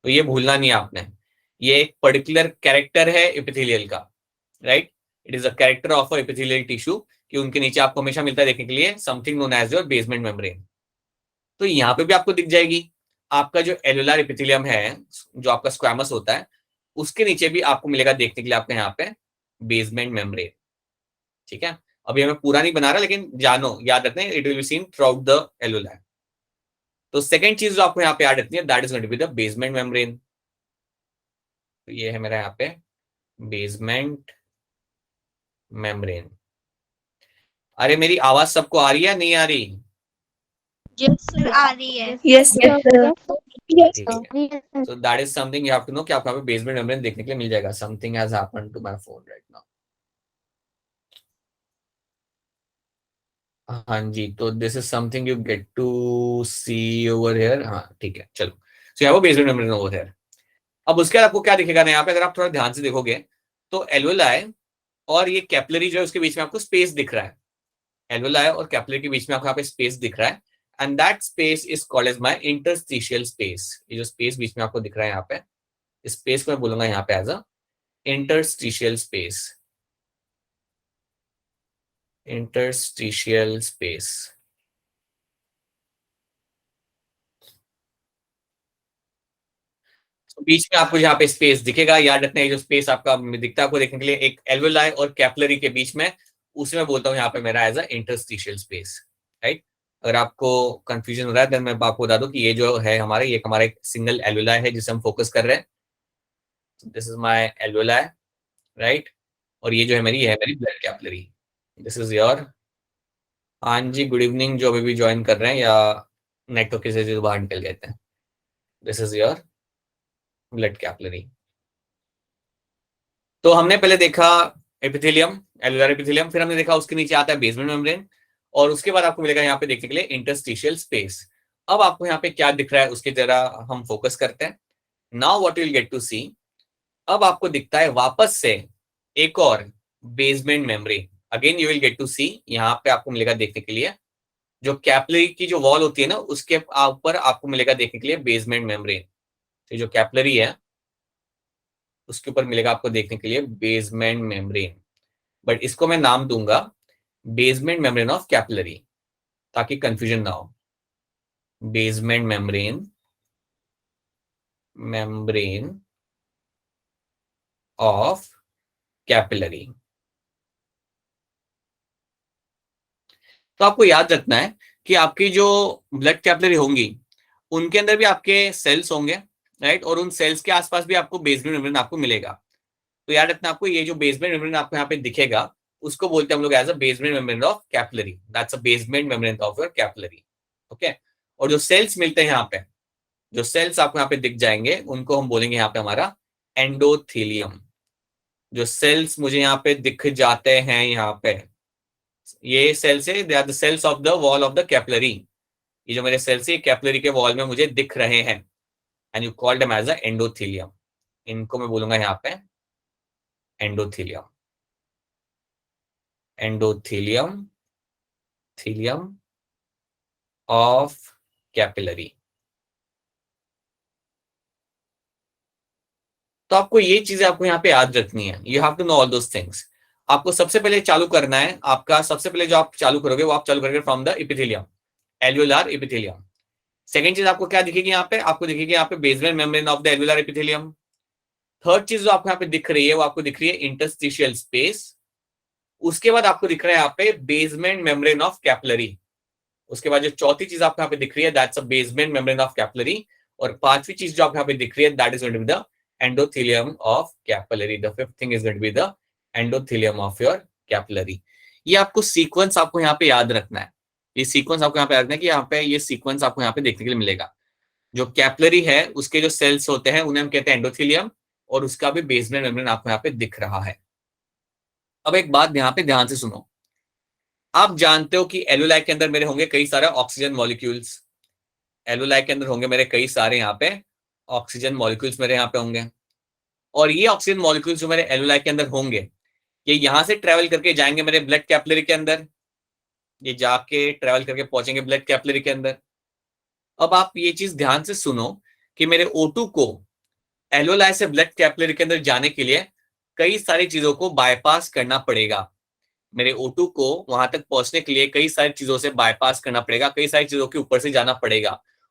Speaker 1: तो ये भूलना नहीं आपने, ये एक पर्टिकुलर कैरेक्टर है एपिथेलियल का, right. It is a character of a epithelial tissue कि उनके नीचे आपको हमेशा मिलता है देखने के लिए something known as your basement membrane. तो यहाँ पे भी आपको दिख जाएगी, आपका जो एलुलर एपिथेलियम है, जो आपका स्क्वैमस होता है, उसके नीचे भी आपको मिलेगा देखने के लिए आपका यहाँ पे बेसमेंट मेम्ब्रेन। ठीक है, अभी हमें पूरा नहीं बना रहा, लेकिन जानो, याद रखना है, it will be seen throughout the alveolar. तो सेकंड चीज जो आपको यहाँ पे याद रखनी है, that is going to be the basement membrane. तो ये है मेरा यहाँ पे बेसमेंट मेम्ब्रेन। अरे मेरी आवाज सबको आ रही है, नहीं आ रही?
Speaker 4: यस सर, आ रही है।
Speaker 3: Yes, sir.
Speaker 1: ठीक है, so that is something you have to know कि आपको यहाँ पे बेसमेंट मेम्ब्रेन देखने के लिए मिल जाएगा। something has happened to my phone right now। हाँ जी, तो this is something you get to see over here. हाँ ठीक है, चलो, सो यहाँ वो बेसमेंट मेम्ब्रेन ओवर हियर। अब उसके बाद आपको क्या दिखेगा ना यहाँ पे, अगर आप थोड़ा ध्यान से देखोगे तो एल्वेलाई और ये कैपिलरी जो है उसके बीच में आपको स्पेस दिख रहा है। एल्वेलाई और कैपिलरी के बीच में आपको यहाँ पे स्पेस दिख रहा है, and that space is called as my interstitial space. ये जो स्पेस बीच में आपको दिख रहा है यहाँ पे, इस स्पेस को मैं बोलूंगा यहाँ पे as a interstitial space. Interstitial space. बीच में आपको यहाँ पे स्पेस दिखेगा, याद रखना है, जो स्पेस आपका दिखता है आपको देखने के लिए एक एल्वेलाई और कैपिलरी के बीच में, उसे मैं बोलता हूँ यहाँ पे मेरा as a interstitial space, right. अगर आपको कंफ्यूजन हो रहा है, देन मैं आपको बता दूं कि ये जो है हमारे, ये हमारा एक सिंगल एल्वेलाई है जिसे हम फोकस कर रहे हैं। This is my alveoli, right, और ये जो है मेरी, ये है मेरी blood capillary. This is your, हाँ जी, गुड इवनिंग जो अभी भी ज्वाइन कर रहे हैं या नेटवर्क के से बाहर निकल गए थे। This is your blood capillary. तो हमने पहले देखा एपिथेलियम, एलुलर एपिथेलियम, फिर हमने देखा उसके नीचे आता है बेसमेंट मेम्ब्रेन, और उसके बाद आपको मिलेगा यहाँ पे देखने के लिए इंटरस्टिशियल स्पेस। अब आपको यहाँ पे क्या दिख रहा है उसके जरा हम फोकस करते हैं। Now what you will get to see, अब आपको दिखता है वापस से एक और basement membrane. Again you will get to see, यहाँ पे आपको मिलेगा देखने के लिए जो कैपिलरी की जो वॉल होती है ना, उसके ऊपर आपको मिलेगा देखने के लिए बेसमेंट मेम्ब्रेन। तो जो कैपिलरी है उसके ऊपर मिलेगा आपको देखने के लिए बेसमेंट मेम्ब्रेन, बट इसको मैं नाम दूंगा बेसमेंट मेम्ब्रेन ऑफ कैपिलरी, ताकि कंफ्यूजन ना हो। Basement membrane, membrane of capillary. तो आपको याद रखना है कि आपकी जो ब्लड कैपिलरी होंगी उनके अंदर भी आपके सेल्स होंगे, राइट, और उन सेल्स के आसपास भी आपको बेसमेंट मेम्ब्रेन आपको मिलेगा। तो याद रखना आपको, ये जो बेसमेंट मेम्ब्रेन आपको यहाँ पे दिखेगा उसको बोलते हैं हम लोग as a basement membrane of capillary. That's a basement membrane of your capillary, okay. और जो सेल्स मिलते हैं यहाँ पे, जो सेल्स आपको यहाँ पे दिख जाएंगे उनको हम बोलेंगे यहाँ पे हमारा एंडोथेलियम। जो सेल्स मुझे यहाँ पे दिख जाते हैं यहाँ पे, ये सेल्स है, they are the cells of the wall of the capillary. ये जो मेरे सेल्स है कैपिलरी के वॉल में मुझे दिख रहे हैं, and you call them as a endothelium. इनको मैं बोलूंगा यहाँ पे endothelium. Endothelium, thelium of capillary. तो आपको ये चीजें आपको यहाँ पे याद रखनी है, you have to know all those things. आपको सबसे पहले चालू करना है, आपका सबसे पहले जो आप चालू करोगे वो आप चालू करोगे from the epithelium, alveolar epithelium. Second चीज आपको क्या दिखेगी यहाँ पे, आपको दिखेगी यहाँ पे basement membrane of the alveolar epithelium. Third चीज जो आपको यहाँ पे दिख रही है वो आपको दिख रही है इंटरस्टिशियल स्पेस। उसके बाद आपको दिख रहा है यहाँ पे बेसमेंट मेम्ब्रेन ऑफ कैपिलरी। उसके बाद जो चौथी चीज आपको यहाँ पे दिख रही है that's a basement membrane of capillary. और पांचवी चीज जो आपको यहाँ पे दिख रही है that is going to be the endothelium of capillary. The fifth thing is going to be the endothelium of your capillary. ये आपको सीक्वेंस आपको यहाँ पे याद रखना है। ये सीक्वेंस आपको यहाँ पे याद रखना है कि यहाँ पे ये सीक्वेंस आपको यहाँ पे देखने के लिए मिलेगा। जो कैपिलरी है उसके जो सेल्स होते हैं उन्हें हम कहते हैं एंडोथेलियम, और उसका भी बेसमेंट मेम्ब्रेन आपको यहाँ पे दिख रहा है। अब एक बात यहाँ पे ध्यान से सुनो, आप जानते हो कि एल्वेओलाई के अंदर मेरे होंगे कई सारे ऑक्सीजन मॉलिक्यूल्स। एल्वेओलाई के अंदर होंगे मेरे कई सारे यहाँ पे ऑक्सीजन मॉलिक्यूल्स मेरे यहाँ पे होंगे, और ये ऑक्सीजन मॉलिक्यूल्स जो मेरे एल्वेओलाई के अंदर होंगे ये यहां से ट्रेवल करके जाएंगे मेरे ब्लड कैपिलरी के अंदर। ये जाके ट्रेवल करके पहुंचेंगे ब्लड कैपिलरी के अंदर। अब आप ये चीज ध्यान से सुनो कि मेरे O2 को एल्वेओलाई से ब्लड कैपिलरी के अंदर जाने के लिए कई सारी चीजों को बाईपास करना पड़ेगा। मेरे O2 को वहां तक पहुंचने के लिए कई सारी चीजों से बाईपास करना पड़ेगा, कई सारी चीजों के ऊपर से जाना पड़ेगा,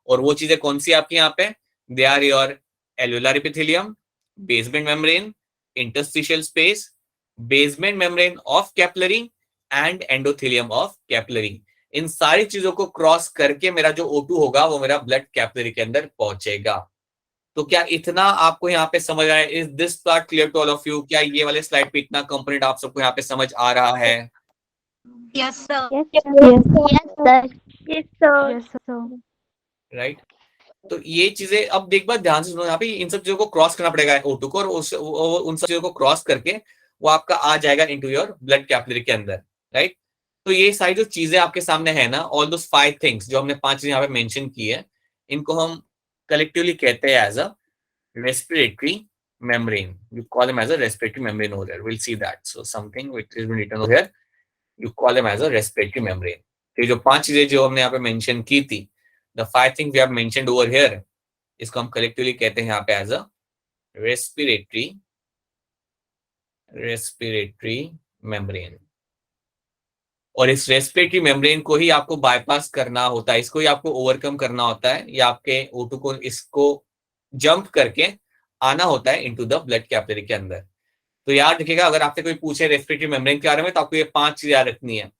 Speaker 1: और वो चीजें कौन सी आपकी यहाँ पे, they are your alveolar epithelium, basement membrane, interstitial space, basement membrane of capillary and endothelium of capillary. इन सारी चीजों को क्रॉस करके मेरा जो O2 होगा वो मेरा ब्लड कैपिलरी के अंदर पहुंचेगा। तो क्या इतना आपको यहाँ पे समझ आया? Is this part clear to all of you? क्या ये वाले स्लाइड पे इतना कंपोनेंट आप सबको यहाँ पे समझ आ रहा है?
Speaker 4: Yes, sir.
Speaker 2: Yes, sir.
Speaker 4: Yes, sir. Yes, sir.
Speaker 3: Yes, sir.
Speaker 1: Right. तो ये चीजें अब देख बात ध्यान से सुनो, यहाँ पे इन सब चीजों को क्रॉस करना पड़ेगा O2 को, और उन सब चीजों को क्रॉस करके वो आपका आ जाएगा इनटू योर ब्लड कैपिलरी के अंदर, राइट। तो ये सारी जो चीजें आपके सामने है ना, ऑल दोस 5 थिंग्स जो हमने 5 चीजें यहाँ पे मेंशन की है, इनको हम कलेक्टिवली कहते हैं as a respiratory membrane. You call them as a respiratory membrane over here. We'll see that. So something which is written over here, you call them as a respiratory membrane. तो जो 5 चीजें जो हमने यहाँ पे मेंशन की थी, the 5 things we have mentioned over here, इसको हम कलेक्टिवली कहते हैं यहाँ पे एज अ respiratory membrane. और इस रेस्पिरेटरी मेम्ब्रेन को ही आपको बाईपास करना होता है, इसको ही आपको ओवरकम करना होता है, या आपके O2 को इसको जंप करके आना होता है इनटू द ब्लड कैपिलरी के अंदर। तो याद रखिएगा, अगर आपसे कोई पूछे रेस्पिरेटरी मेम्ब्रेन के बारे में, तो आपको ये 5 चीजें याद रखनी है।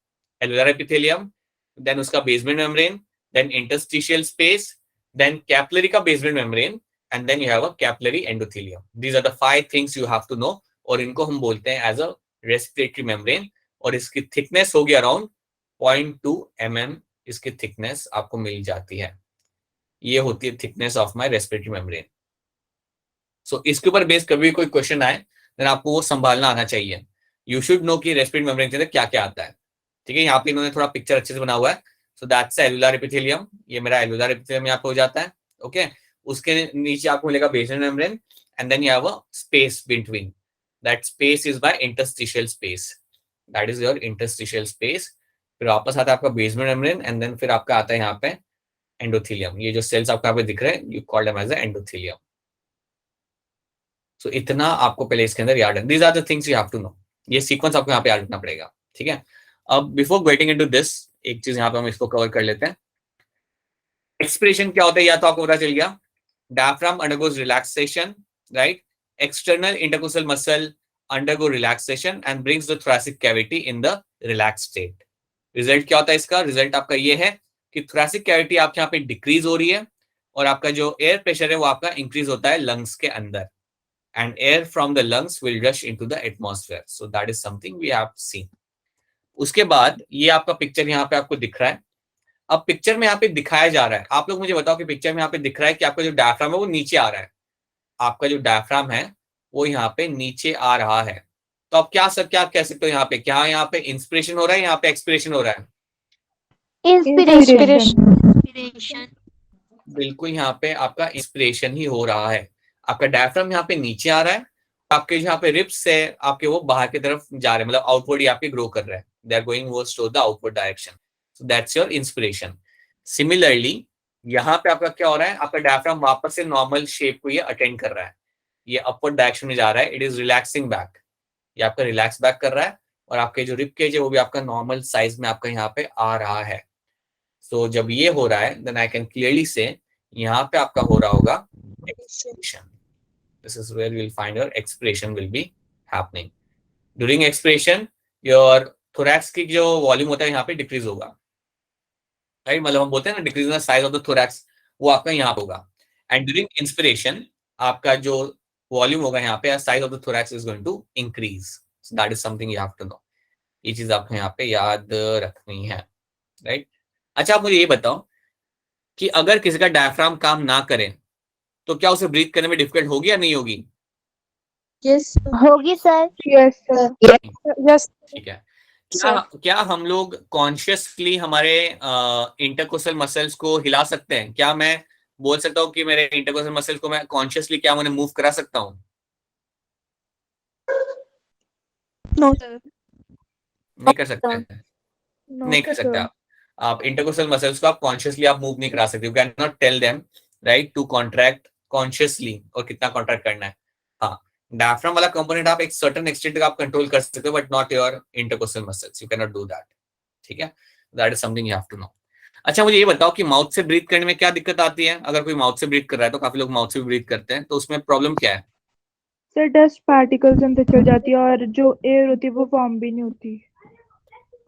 Speaker 1: एल्वुलर एपिथेलियम, देन उसका basement membrane, then interstitial space, then capillary का basement membrane, and then you have a capillary endothelium. These are the 5 things you have to know, और इनको हम बोलते हैं एज अ रेस्पिरेटरी मेम्ब्रेन। और इसकी थिकनेस होगी अराउंड 0.2 mm, इसकी थिकनेस आपको मिल जाती है। ये होती है thickness of my respiratory membrane. So इसके ऊपर बेस कभी कोई क्वेश्चन आए, देन आपको वो संभालना आना चाहिए। यू शुड नो कि रेस्पिरेटरी मेम्ब्रेन के अंदर क्या क्या आता है, ठीक है। यहाँ पे इन्होंने थोड़ा पिक्चर अच्छे से बना हुआ है। सो दैट्स एल्वुलर एपिथेलियम, ये मेरा एल्वुलर एपिथेलियम यहाँ पे हो जाता है, ओके। उसके नीचे आपको मिलेगा basement membrane, and then you have a space between, that space is by interstitial space, that is your interstitial space. फिर वापस आता है आपका बेसमेंट मेम्ब्रेन, एंड देन फिर आपका आता है यहाँ पे एंडोथेलियम। ये जो सेल्स आपको यहाँ पे दिख रहे हैं, you call them as endothelium. So इतना आपको पहले इसके अंदर याद है। These are the things you have to know, ये सीक्वेंस आपको यहाँ पे याद रखना पड़ेगा, ठीक है। अब बिफोर गेटिंग इनटू दिस, एक चीज यहाँ पे हम इसको कवर कर लेते हैं। एक्सपिरेशन क्या होता है, या तो आपको पता चल गया, diaphragm undergoes relaxation, right. External intercostal muscle undergo relaxation and brings the thoracic cavity in the relaxed state. Result क्या होता है इसका? रिजल्ट आपका ये है कि thoracic cavity आपके यहाँ पे डिक्रीज हो रही है, और आपका जो एयर प्रेशर है वो आपका इंक्रीज होता है लंग्स के अंदर, and air from the lungs will rush into the atmosphere. So that is something we have seen. उसके बाद ये आपका पिक्चर यहाँ पे आपको दिख रहा है। अब पिक्चर में यहाँ पे दिखाया जा रहा है, आप लोग मुझे बताओ कि पिक्चर में यहाँ पे दिख रहा है कि आपका जो डायफ्राम है वो नीचे आ रहा है, आपका जो डायफ्राम है वो यहाँ पे नीचे आ रहा है। तो आप क्या कह सकते हो यहाँ पे, क्या यहाँ पे इंस्पिरेशन हो रहा है, यहाँ पे एक्सपिरेशन हो रहा है?
Speaker 4: Inspiration.
Speaker 1: बिल्कुल, यहाँ पे आपका इंस्पिरेशन ही हो रहा है। आपका डायफ्राम यहाँ पे नीचे आ रहा है, आपके यहाँ पे रिब्स है आपके वो बाहर की तरफ जा रहे हैं, मतलब आउटवर्ड आपके ग्रो कर रहे हैं, they are going to the outward direction. So that's your inspiration. Similarly यहाँ पे आपका क्या हो रहा है, आपका डायफ्राम वापस से नॉर्मल शेप को ये अटेंड कर रहा है, ये अपवर्ड डायरेक्शन में जा रहा है, इट इज रिलैक्सिंग बैक, ये आपका रिलैक्स बैक कर रहा है, और आपके जो रिब केज है वो भी आपका नॉर्मल साइज में आपका यहाँ पे आ रहा है। सो जब ये हो रहा है, देन आई कैन क्लियरली से यहाँ पे आपका हो रहा होगा expiration. This is where we will find your expiration will be happening. During expiration your thorax की जो वॉल्यूम होता है यहाँ पे डिक्रीज होगा, राइट, मतलब हम बोलते हैं ना decrease in the size of the thorax, वो आपका यहाँ पे होगा। एंड ड्यूरिंग इंस्पिरेशन आपका जो वॉल्यूम होगा यहाँ पे, size of the thorax is going to increase. So that is something you have to know, ये चीज आपको यहाँ पे याद रखनी है, राइट। अच्छा, आप मुझे ये बताओ कि अगर किसी का डायफ्राम काम ना करे तो क्या उसे ब्रीथ करने में डिफिकल्ट होगी या नहीं होगी?
Speaker 3: Yes.
Speaker 4: होगी सर।
Speaker 3: Yes, sir. Yes.
Speaker 1: ठीक है। क्या हम लोग कॉन्शियसली हमारे इंटरकोस्टल मसल्स को हिला सकते हैं? क्या मैं बोल सकता हूँ कि मेरे इंटरकोस्टल मसल्स को मैं कॉन्शियसली क्या उन्हें मूव करा सकता हूँ?
Speaker 3: No.
Speaker 1: नहीं कर सकते हैं,
Speaker 3: No,
Speaker 1: नहीं कर सकते
Speaker 3: sir.
Speaker 1: आप इंटरकोस्टल मसल्स को आप कॉन्शियसली आप मूव नहीं करा सकते। You can not tell them right to contract consciously, और कितना कॉन्ट्रैक्ट करना है। हाँ, डायफ्राम वाला कंपोनेंट आप एक सर्टेन एक्सटेंट तक आप कंट्रोल कर सकते हो, but not your intercostal muscles, you can not do that, ठीक है। That is something you have to know. अच्छा मुझे ये बताओ कि माउथ से ब्रीथ करने में क्या दिक्कत आती है? अगर कोई माउथ से ब्रीथ कर रहा है, तो काफी लोग माउथ से ब्रीथ करते हैं, तो उसमें प्रॉब्लम क्या है?
Speaker 3: सर डस्ट पार्टिकल्स अंदर चल जाती है और जो एयर होती है वो फॉर्म भी नहीं होती।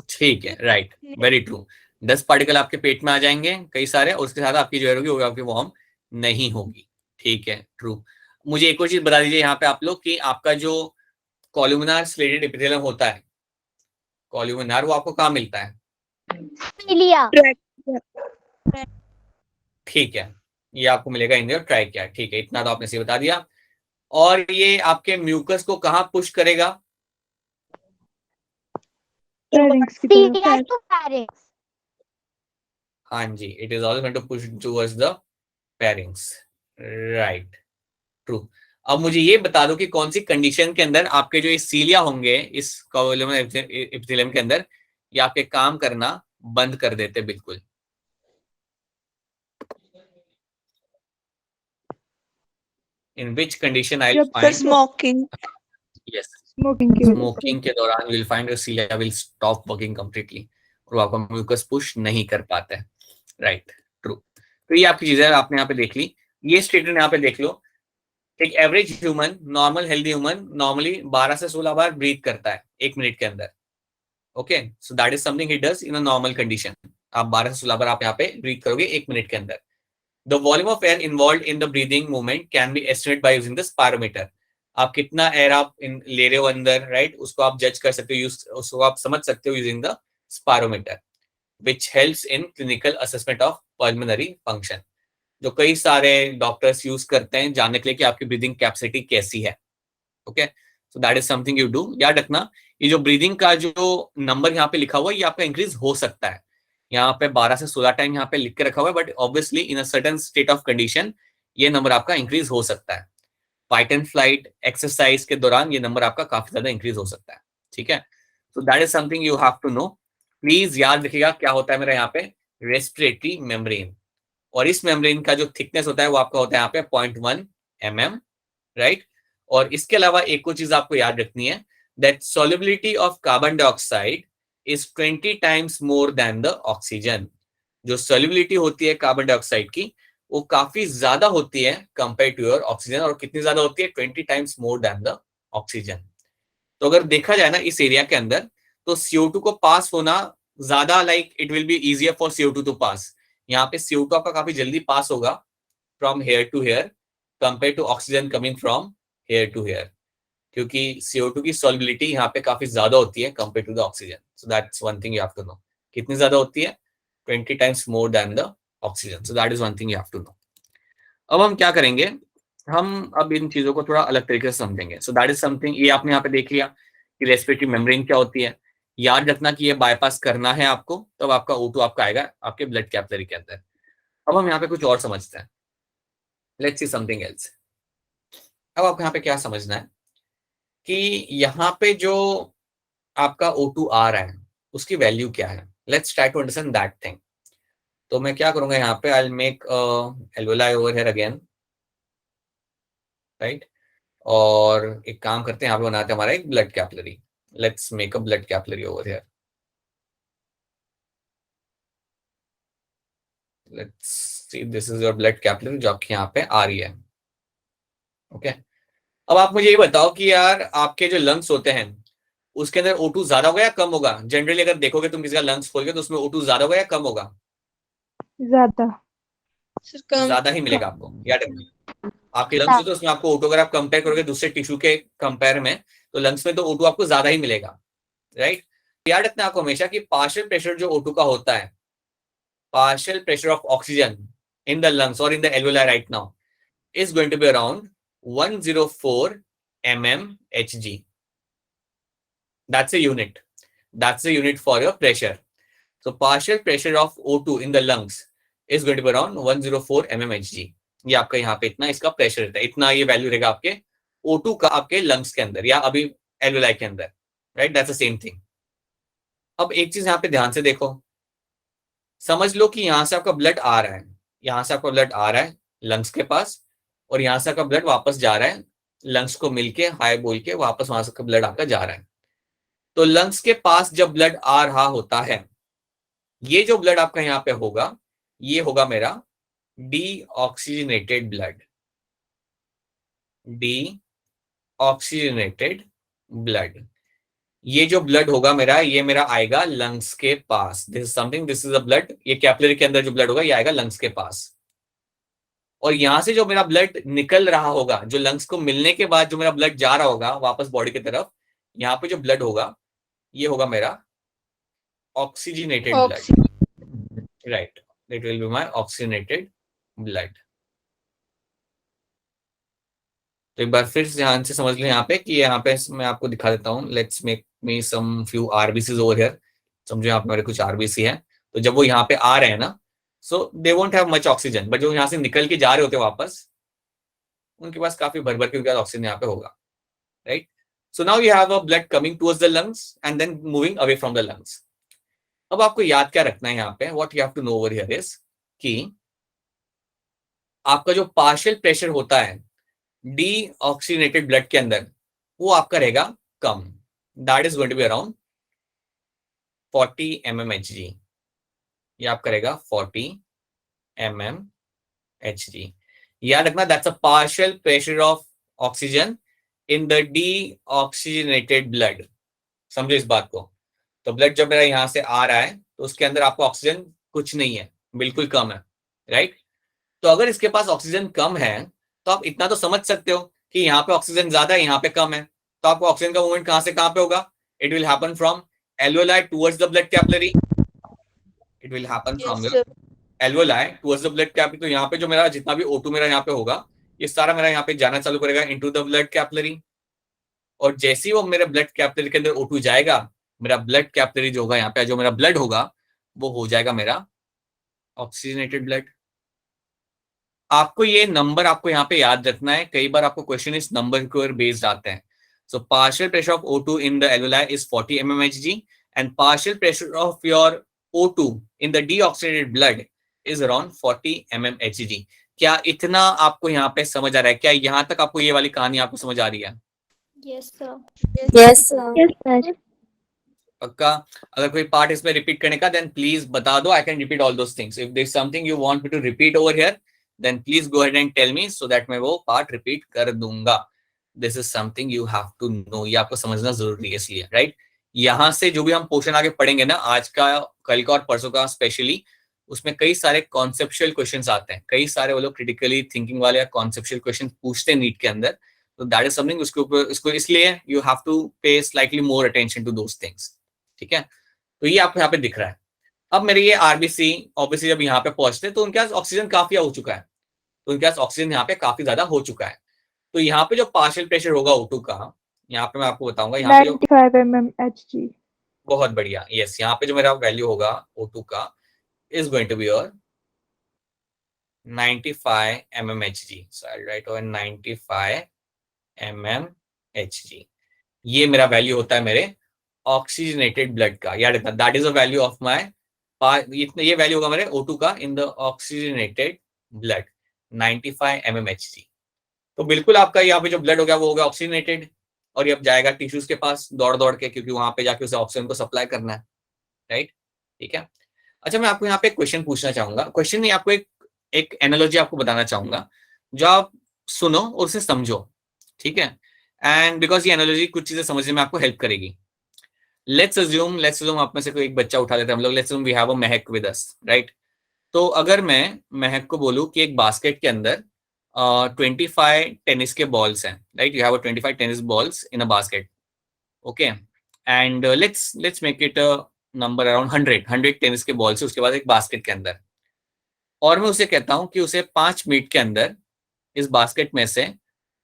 Speaker 1: ठीक है, राइट, वेरी ट्रू। 10 पार्टिकल आपके पेट में आ जाएंगे कई सारे, और उसके साथ आपकी जो एयर होगी वो आपकी वार्म नहीं होगी। ठीक है, ट्रू। मुझे एक और चीज बता दीजिए यहाँ पे आप लोग कि आपका जो कॉलुमिनार स्लेटेड एपिथेलियम होता है, कॉलुमिनार, वो आपको कहाँ मिलता है?
Speaker 4: Cilia.
Speaker 1: ठीक है, ये आपको मिलेगा इन योर ट्राइकिया। ठीक है, इतना तो आपने सही बता दिया। और ये आपके म्यूकस को कहाँ पुश करेगा?
Speaker 3: फेरिंक्स की तरफ।
Speaker 4: Cilia to pharynx.
Speaker 1: हाँ जी, it is also going to push towards the pharynx, right, true. अब मुझे ये बता दो कि कौन सी कंडीशन के अंदर आपके जो ये सीलिया होंगे इस कॉलुमिनर एपिथेलियम के अंदर, ये आपके काम करना बंद कर देते बिल्कुल। इन विच कंडीशन आई
Speaker 3: जब तक
Speaker 1: फाइंड?
Speaker 3: स्मोकिंग
Speaker 1: यस,
Speaker 3: स्मोकिंग की वजह से।
Speaker 1: स्मोकिंग के दौरान will find your cilia will stop working completely, और वो आपका म्यूकस पुश नहीं कर पाता है, राइट, ट्रू। तो ये आपकी चीजें आपने यहाँ पे देख ली। ये स्टेटमेंट यहाँ पे देख लो। एक average human, normal healthy human normally 12 से 16 बार ब्रीथ करता है 1 मिनट के अंदर। Okay, so that is something he does in a normal condition. आप 12 से 16 बार आप यहाँ पे ब्रीथ करोगे 1 मिनट के अंदर। The volume of air involve in the breathing movement can be estimate by using the spirometer. आप कितना एयर आप ले रहे हो अंदर, राइट, उसको आप जज कर सकते हो, उसको आप समझ सकते हो using the spirometer, which helps in clinical assessment of pulmonary function, जो कई सारे डॉक्टर्स यूज करते हैं जानने के लिए कि आपकी ब्रीदिंग कैपेसिटी कैसी है। Okay, so that is something you do. याद रखना, ये जो ब्रीदिंग का जो नंबर यहाँ पे लिखा हुआ है, ये आपका इंक्रीज हो सकता है। यहाँ पे 12 से 16 टाइम यहाँ पे लिख के रखा हुआ है, but obviously in a certain state of condition ये नंबर आपका इंक्रीज हो सकता है। फाइट एंड फ्लाइट एक्सरसाइज के दौरान ये नंबर आपका काफी ज्यादा इंक्रीज हो सकता है। ठीक है, so that is something you have to know. Please याद रखिएगा क्या होता है मेरा यहाँ पे, रेस्पिरेटरी मेम्ब्रेन, और इस मेम्ब्रेन का जो थिकनेस होता है वो आपका होता है यहाँ पे 0.1 mm, राइट। और इसके अलावा एक और चीज आपको याद रखनी है, that solubility of carbon dioxide is 20 times more than the oxygen. जो सॉल्युबिलिटी होती है कार्बन डाइऑक्साइड की, वो काफी ज्यादा होती है कंपेयर टू योर ऑक्सीजन। और कितनी ज्यादा होती है? 20 times more than the oxygen. तो अगर देखा जाए ना इस एरिया के अंदर, तो CO2 को पास होना ज्यादा, like it will be easier for CO2 to pass. यहाँ पे CO2 आपका काफी जल्दी पास होगा from here to here compare to oxygen coming from here to here, क्योंकि CO2 की सॉल्युबिलिटी यहाँ पे काफी ज्यादा होती है compare to the oxygen. So that's one thing you have to know. कितनी ज्यादा होती है? 20 times more than the oxygen. So that is one thing you have to know. अब हम क्या करेंगे, हम अब इन चीजों को थोड़ा अलग तरीके से समझेंगे। सो दैट इज समथिंग, ये आपने यहाँ पे देख लिया कि रेस्पिरेटरी मेम्ब्रेन क्या होती है। याद रखना कि ये बाईपास करना है आपको, तब आपका O2 आपका आएगा आपके ब्लड कैपिलरी के अंदर। अब हम यहाँ पे कुछ और समझते हैं। Let's see something else. अब आपको यहाँ पे क्या समझना है कि यहाँ पे जो आपका O2 आ रहा है उसकी वैल्यू क्या है। Let's try to understand that thing. तो मैं क्या करूंगा यहाँ पे, I will make alveoli over here again, right. और एक काम करते हैं, यहाँ पे बनाते हैं हमारा एक blood capillary. Let's make a blood capillary over here. Let's see, this is your blood capillary जो आपके यहाँ पे आ रही है। ओके, अब आप मुझे ये बताओ कि यार आपके जो लंग्स होते हैं उसके अंदर O2 ज्यादा होगा या कम होगा? जनरली अगर देखोगे तुम किसी का लंग्स खोल के, तो उसमें O2 ज्यादा होगा या कम होगा?
Speaker 3: ज्यादा।
Speaker 1: ज्यादा ही मिलेगा आपको, याद रखना। आपके लंग्स होते हैं उसमें आपको O2, अगर आप कंपेयर करोगे दूसरे टिश्यू के कंपेयर में, तो लंग्स में तो O2 आपको ज्यादा ही मिलेगा, राइट। याद रखना आपको हमेशा कि पार्शियल प्रेशर जो O2 का होता है, partial pressure of oxygen in the lungs or in the alveoli right now is going to be around 104 mmHg. That's a unit. That's the unit for your pressure. So partial pressure of O2 in the lungs is going to be around 104 mmHg. ये आपका यहाँ पे इतना इसका प्रेशर रहता है, इतना ये वैल्यू रहेगा आपके O2 का आपके लंग्स के अंदर या अभी एल्वेलाई के अंदर, right. That's the same thing. अब एक चीज यहाँ पे ध्यान से देखो, समझ लो कि यहां से आपका ब्लड आ रहा है, यहां से आपका ब्लड आ रहा है लंग्स के पास, और यहां से आपका ब्लड वापस जा रहा है लंग्स को मिलके हाई बोल के, वापस वहां से ब्लड आपका जा रहा है। तो लंग्स के पास जब ब्लड आ रहा होता है, ये जो ब्लड आपका यहाँ पे होगा, ये होगा मेरा डीऑक्सीजनेटेड ब्लड, डीऑक्सीजनेटेड ब्लड। ये जो ब्लड होगा मेरा, ये मेरा आएगा लंग्स के पास। This is something, this is a blood, ये कैपिलरी के अंदर जो ब्लड होगा ये आएगा लंग्स के पास। और यहां से जो मेरा ब्लड निकल रहा होगा, जो लंग्स को मिलने के बाद जो मेरा ब्लड जा रहा होगा वापस बॉडी की तरफ, यहाँ पे जो ब्लड होगा ये होगा मेरा oxygenated blood, right, it will be my oxygenated blood. तो एक बार फिर ध्यान से समझ लो यहाँ पे कि यहाँ पे मैं आपको दिखा देता हूँ। Let's make me some few RBCs over here. समझो यहाँ पे मेरे कुछ आरबीसी हैं, तो जब वो यहाँ पे आ रहे हैं ना, so they won't have much oxygen, but जो यहाँ से निकल के जा रहे होते हैं वापस, उनके पास काफी भर भर के उनके पास ऑक्सीजन यहाँ पे होगा, right. So now you have a blood coming towards the lungs and then moving away from the lungs. अब आपको याद क्या रखना है यहाँ पे, what you have to know over here is कि आपका जो पार्शियल प्रेशर होता है डीऑक्सीजनेटेड ब्लड के अंदर, वो आपका रहेगा कम, that is going to be around 40 mmHg। ये आपका रहेगा 40 mmHg। याद रखना, that's a partial pressure of oxygen in the deoxygenated blood. समझो इस बात को। तो ब्लड जब मेरा यहां से आ रहा है तो उसके अंदर आपको ऑक्सीजन कुछ नहीं है, बिल्कुल कम है, राइट। तो अगर इसके पास ऑक्सीजन कम है तो आप इतना तो समझ सकते हो कि यहाँ पे ऑक्सीजन ज्यादा है, यहाँ पे कम है, तो आपको ऑक्सीजन का मूवमेंट कहां से कहां पे होगा? It will happen from alveoli towards the blood capillary. It will happen from your alveoli towards the blood capillary. तो यहाँ पे जो मेरा जितना भी O2 मेरा यहाँ पे होगा, ये सारा मेरा यहाँ पे जाना चालू करेगा इनटू द ब्लड कैपिलरी। और जैसे ही वो मेरे ब्लड कैपिलरी के अंदर O2 जाएगा, मेरा ब्लड कैपिलरी जो होगा यहाँ पे, जो मेरा ब्लड होगा वो हो जाएगा मेरा ऑक्सीजनेटेड ब्लड। आपको ये नंबर आपको यहाँ पे याद रखना है, कई बार आपको क्वेश्चन इस नंबर के ऊपर बेस्ड आते हैं। So partial pressure of O2 in the alveoli is 40 mmHg and partial pressure of your O2 in the deoxygenated blood is around 40 mmHg। क्या इतना आपको यहाँ पे समझ आ रहा है? क्या यहाँ तक आपको ये वाली कहानी आपको समझ आ रही है?
Speaker 4: Yes sir.
Speaker 5: Yes, sir.
Speaker 2: Yes sir.
Speaker 1: पक्का? अगर कोई पार्ट इसमें रिपीट करने का, देन प्लीज बता दो, I can repeat all those things. If there is something you want me to repeat over here, then please go ahead and tell me so that मैं वो पार्ट रिपीट कर दूंगा। This is something you have to know, ये आपको समझना जरूरी है इसलिए, राइट। यहाँ से जो भी हम पोर्शन आगे पढ़ेंगे ना, आज का, कल का और परसों का स्पेशली, उसमें कई सारे कॉन्सेप्चुअल क्वेश्चंस आते हैं, कई सारे वो लोग क्रिटिकली थिंकिंग वाले कॉन्सेप्चुअल क्वेश्चन पूछते हैं नीट के अंदर। तो दैट इज समथिंग, उसके ऊपर इसको इसलिए you have to pay slightly more attention to those things, ठीक है। तो ये आपको यहाँ पे दिख रहा है। अब मेरे ये आरबीसी ऑब्वियसली जब यहाँ पे पहुंचते तो उनके पास ऑक्सीजन काफी हो चुका है, तो उनके पास ऑक्सीजन यहाँ पे काफी ज्यादा हो चुका है। तो यहाँ पे जो पार्शियल प्रेशर होगा O2 का, यहाँ पे मैं आपको बताऊंगा, यहाँ पे जो
Speaker 3: 95 mmHg।
Speaker 1: बहुत बढ़िया, यस, यहाँ पे जो मेरा वैल्यू होगा O2 का is going to be your 95 mmHg। So I write over 95 mmHg। ये मेरा वैल्यू होता है मेरे ऑक्सीजनेटेड ब्लड का, याद रखना, that is the value of my, ये वैल्यू होगा मेरे O2 का in the oxygenated blood 95 mmHg। तो बिल्कुल आपका यहाँ पे जो ब्लड हो गया वो हो गया ऑक्सीजनेटेड, और ये अब जाएगा टिश्यूज के पास दौड़ दौड़ के, क्योंकि वहां पे जाके उसे ऑक्सीजन को सप्लाई करना है, राइट, ठीक है। अच्छा, मैं आपको यहाँ पे एक क्वेश्चन पूछना चाहूंगा, क्वेश्चन नहीं, आपको एक एनालॉजी आपको बताना चाहूंगा जो आप सुनो और उसे समझो, ठीक है। एंड बिकॉज ये एनालॉजी कुछ चीजें समझने में आपको हेल्प करेगी। लेट्स अज्यूम आप में से कोई एक बच्चा उठा लेते हैं हम लोग, let's assume we have a mug with us, right. तो अगर मैं महक को बोलूं कि एक बास्केट के अंदर 25 टेनिस के बॉल्स हैं, right, you have 25 tennis balls in a basket, okay, and let's make it a number around 100 tennis के बॉल्स है उसके बाद एक बास्केट के अंदर, और मैं उसे कहता हूं कि उसे 5 मिनट के अंदर इस बास्केट में से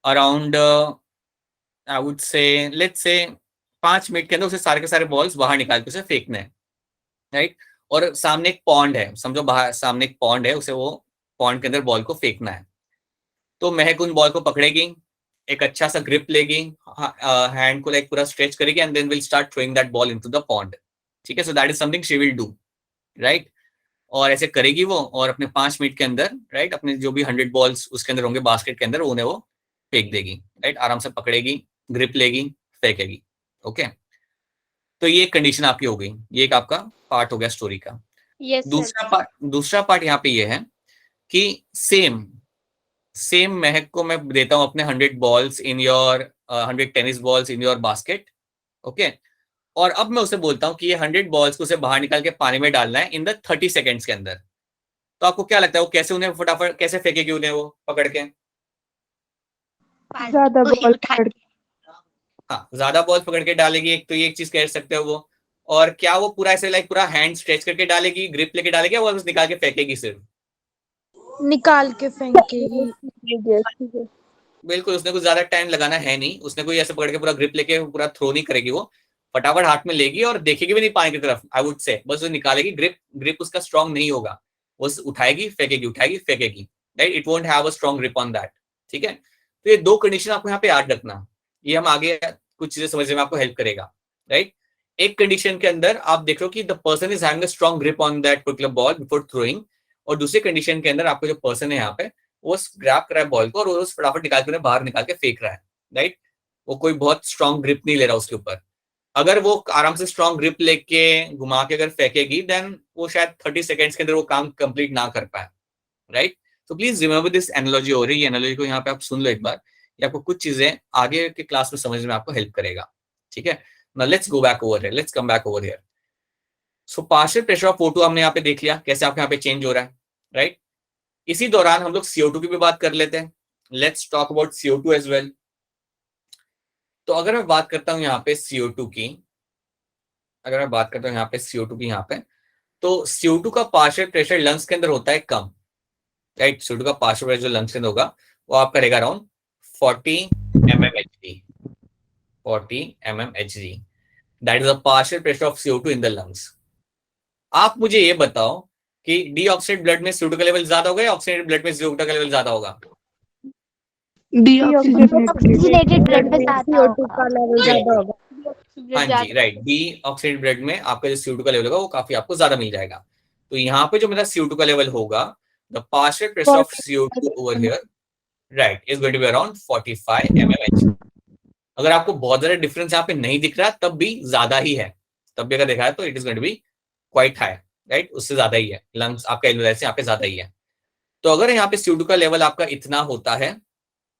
Speaker 1: around I would say let's say 5 minute के अंदर उसे सारे के सारे बॉल्स बाहर निकाल के उसे फेंकने हैं, राइट। और सामने एक पॉन्ड है, समझो बाहर सामने एक पॉन्ड है, उसे वो पॉन्ड के अंदर बॉल को फेंकना है। तो महक उन बॉल को पकड़ेगी, एक अच्छा सा ग्रिप लेगी, हैंड को लाइक पूरा स्ट्रेच करेगी and then will start throwing that ball into the pond, ठीक है। So that is something she will do, right. और ऐसे करेगी वो, और अपने 5 मिनट के अंदर, राइट, अपने जो भी 100 बॉल्स उसके अंदर होंगे बास्केट के अंदर, उन्हें वो फेंक देगी, राइट, आराम से पकड़ेगी, ग्रिप लेगी, फेंकेगी, ओके। तो ये कंडीशन आपकी हो गई, ये एक आपका पार्ट हो गया स्टोरी का।
Speaker 4: Yes sir.
Speaker 1: दूसरा पार्ट यहाँ पे ये है कि सेम महक को मैं देता हूं अपने 100 balls in your 100 tennis balls in your basket. Okay, और अब मैं उसे बोलता हूँ कि ये 100 बॉल्स को उसे बाहर निकाल के पानी में डालना है इन द 30 सेकेंड्स के अंदर। तो आपको क्या लगता है वो कैसे उन्हें फटाफट कैसे फेंकेगी उन्हें वो पकड़ के?
Speaker 3: ज्यादा बॉल पकड़ के।
Speaker 1: हाँ, ज्यादा बॉल पकड़ के डालेगी, एक तो ये एक चीज कह सकते हो वो। और क्या वो पूरा ऐसे लाइक पूरा हैंड स्ट्रेच करके डालेगी, ग्रिप लेके डालेगी, या वो बस निकाल के फेंकेगी सिर्फ?
Speaker 3: निकाल के फेंकेगी।
Speaker 1: बिल्कुल, उसने कुछ ज्यादा टाइम लगाना है नहीं, उसने कोई ऐसे पकड़ के पूरा ग्रिप लेके पूरा थ्रो नहीं करेगी, वो फटाफट हाथ में लेगी और देखेगी भी नहीं पानी की तरफ। आई वुड से बस वो निकालेगी, ग्रिप ग्रिप उसका स्ट्रांग नहीं होगा, वो उठाएगी फेंकेगी, right? It won't have a strong grip on that. ठीक है, तो ये दो कंडीशन आपको यहाँ पे याद रखना, ये हम आगे कुछ चीजें समझने में आपको हेल्प करेगा, राइट? एक कंडीशन के अंदर आप देख रहे हो कि the person is having a strong grip on that particular ball before throwing, और दूसरी कंडीशन के अंदर आपको जो पर्सन है यहाँ पे वो ग्रैब कर रहा है बॉल को और वो फटाफट निकाल के बाहर निकाल के फेंक रहा है, राइट? वो कोई बहुत स्ट्रांग ग्रिप नहीं ले रहा उसके ऊपर। अगर वो आराम से स्ट्रांग ग्रिप लेके घुमा के अगर फेंकेगी देन वो शायद 30 सेकेंड्स के अंदर वो काम कंप्लीट ना कर पाए, राइट? तो प्लीज रिमेंबर दिस एनालॉजी हो रही है, एनालॉजी को यहाँ पे आप सुन लो एक बार, ये आपको कुछ चीजें आगे के क्लास में समझने में आपको हेल्प करेगा। ठीक है, now let's go back over here, let's come back over here. So partial pressure of O2 हमने यहाँ पे देख लिया कैसे आपके यहाँ पे चेंज हो रहा है, राइट? इसी दौरान हम लोग CO2 की भी बात कर लेते हैं। Let's talk about CO2 as well. तो अगर मैं बात करता हूं यहाँ पे CO2 की, अगर मैं बात करता हूँ यहाँ पे CO2 की, यहाँ पे तो CO2 का पार्शियल प्रेशर लंग्स के अंदर होता है कम, राइट? CO2 का पार्शियल प्रेशर जो लंग्स के अंदर होगा वो आपका रहेगा around 40 mmHg, 40 mmHg, that is the partial pressure of CO2 in the lungs. आप मुझे ये बताओ कि डीऑक्सीडेटेड ब्लड में CO2 का लेवल ज्यादा होगा या ऑक्सीडेटेड ब्लड में CO2 का लेवल ज्यादा होगा?
Speaker 4: ऑक्सीजनेटेड ब्लड में ज्यादा होगा।
Speaker 1: हाँ जी, राइट, डीऑक्सीडेटेड ब्लड में आपका जो CO2 का लेवल होगा वो काफी आपको ज्यादा मिल जाएगा। तो यहाँ पे जो मेरा CO2 का लेवल होगा, the partial pressure of CO2 over here, right, is going to be around 45 mmHg। अगर आपको बहुत ज्यादा डिफरेंस यहाँ पे नहीं दिख रहा तब भी ज्यादा ही है, तब भी अगर देखा है तो it is going to be quite high, right? उससे ज्यादा ही है, लंग्स आपका एल्वेलाई से यहाँ पे ज्यादा ही है। तो अगर यहाँ पे CO2 का लेवल आपका इतना होता है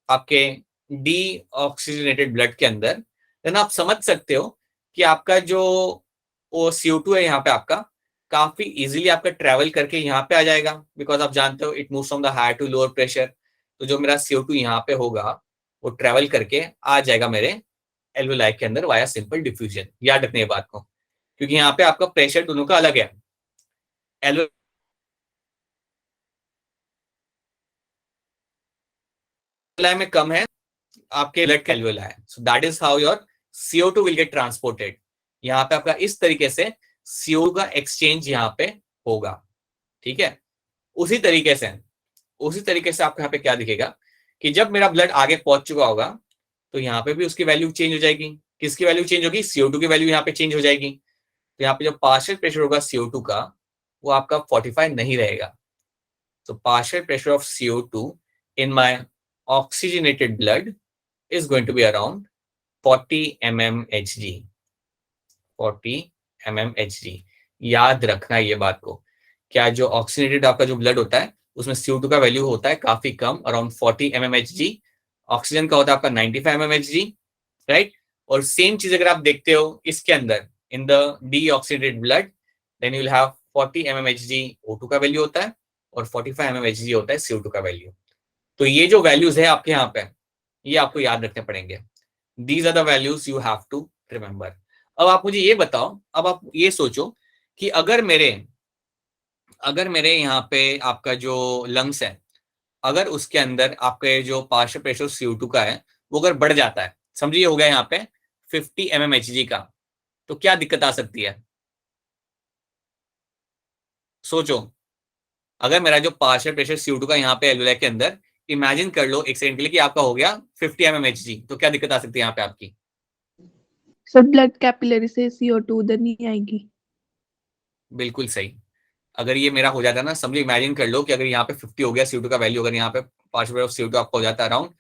Speaker 1: आपके डीऑक्सीजनेटेड ब्लड के अंदर, देन आप समझ सकते हो कि आपका जो वो CO2 है यहाँ पे आपका काफी इजीली आपका ट्रेवल करके यहाँ पे आ जाएगा, बिकॉज आप जानते हो it moves from the higher to lower pressure. तो जो मेरा CO2 यहाँ पे होगा वो ट्रेवल करके आ जाएगा मेरे एल्वेलाई के अंदर वाया सिंपल डिफ्यूजन। याद रखने बात को, क्योंकि यहाँ पे आपका प्रेशर दोनों का अलग है, एल्वेलाई में कम है, आपके ब्लड का एल्वेलाई है। So that is how your CO2 will get transported. यहाँ पे आपका इस तरीके से CO2 का एक्सचेंज यहाँ पे होगा, ठीक है? उसी तरीके से आपको यहाँ पे क्या दिखेगा कि जब मेरा ब्लड आगे पहुंच चुका होगा तो यहाँ पे भी उसकी वैल्यू चेंज हो जाएगी। किसकी वैल्यू चेंज होगी? CO2 की वैल्यू यहाँ पे चेंज हो जाएगी। तो यहाँ पे जो पार्शियल प्रेशर होगा CO2 का वो आपका 45 नहीं रहेगा। तो partial pressure of CO2 in my oxygenated blood is going to be around 40 mmHg, 40 mmHg। याद रखना ये बात को, क्या जो ऑक्सीजनेटेड आपका जो ब्लड होता है उसमें CO2 का वैल्यू होता है काफी कम, अराउंड 40 mmHg। ऑक्सीजन का होता है आपका 95 mmHg, राइट? और सेम चीज अगर आप देखते हो इसके अंदर in the deoxidated blood, then you will have 40 mmHg O2 का वैल्यू होता है और 45 mmHg होता है CO2 का वैल्यू। तो ये जो वैल्यूज है आपके यहाँ पे ये आपको याद रखने पड़ेंगे। These are the values you have to remember. अब आप मुझे ये बताओ, अब आप ये सोचो कि अगर मेरे यहाँ पे आपका जो लंग्स है, अगर उसके अंदर आपके जो पार्शियल प्रेशर CO2 का है वो अगर बढ़ जाता है, समझिए हो गया यहाँ पे 50 mmHg का, तो क्या दिक्कत आ सकती है? सोचो, अगर मेरा जो पार्शियल प्रेशर CO2 का यहाँ पे एल्वेलाई के अंदर, इमेजिन कर लो एक सेकंड के लिए कि आपका हो गया 50 mmHg, तो क्या दिक्कत आ सकती है यहाँ पे आपकी?
Speaker 3: सर ब्लड कैपिलरी से CO2 उधर नहीं आएगी।
Speaker 1: बिल्कुल सही। अगर ये मेरा हो जाता है ना, समझो इमेजिन कर लो कि अगर यहाँ पे 50 हो गया CO2 का वैल्यू, अगर यहाँ पे पार्शियल ऑफ CO2 आपका हो जाता है अराउंड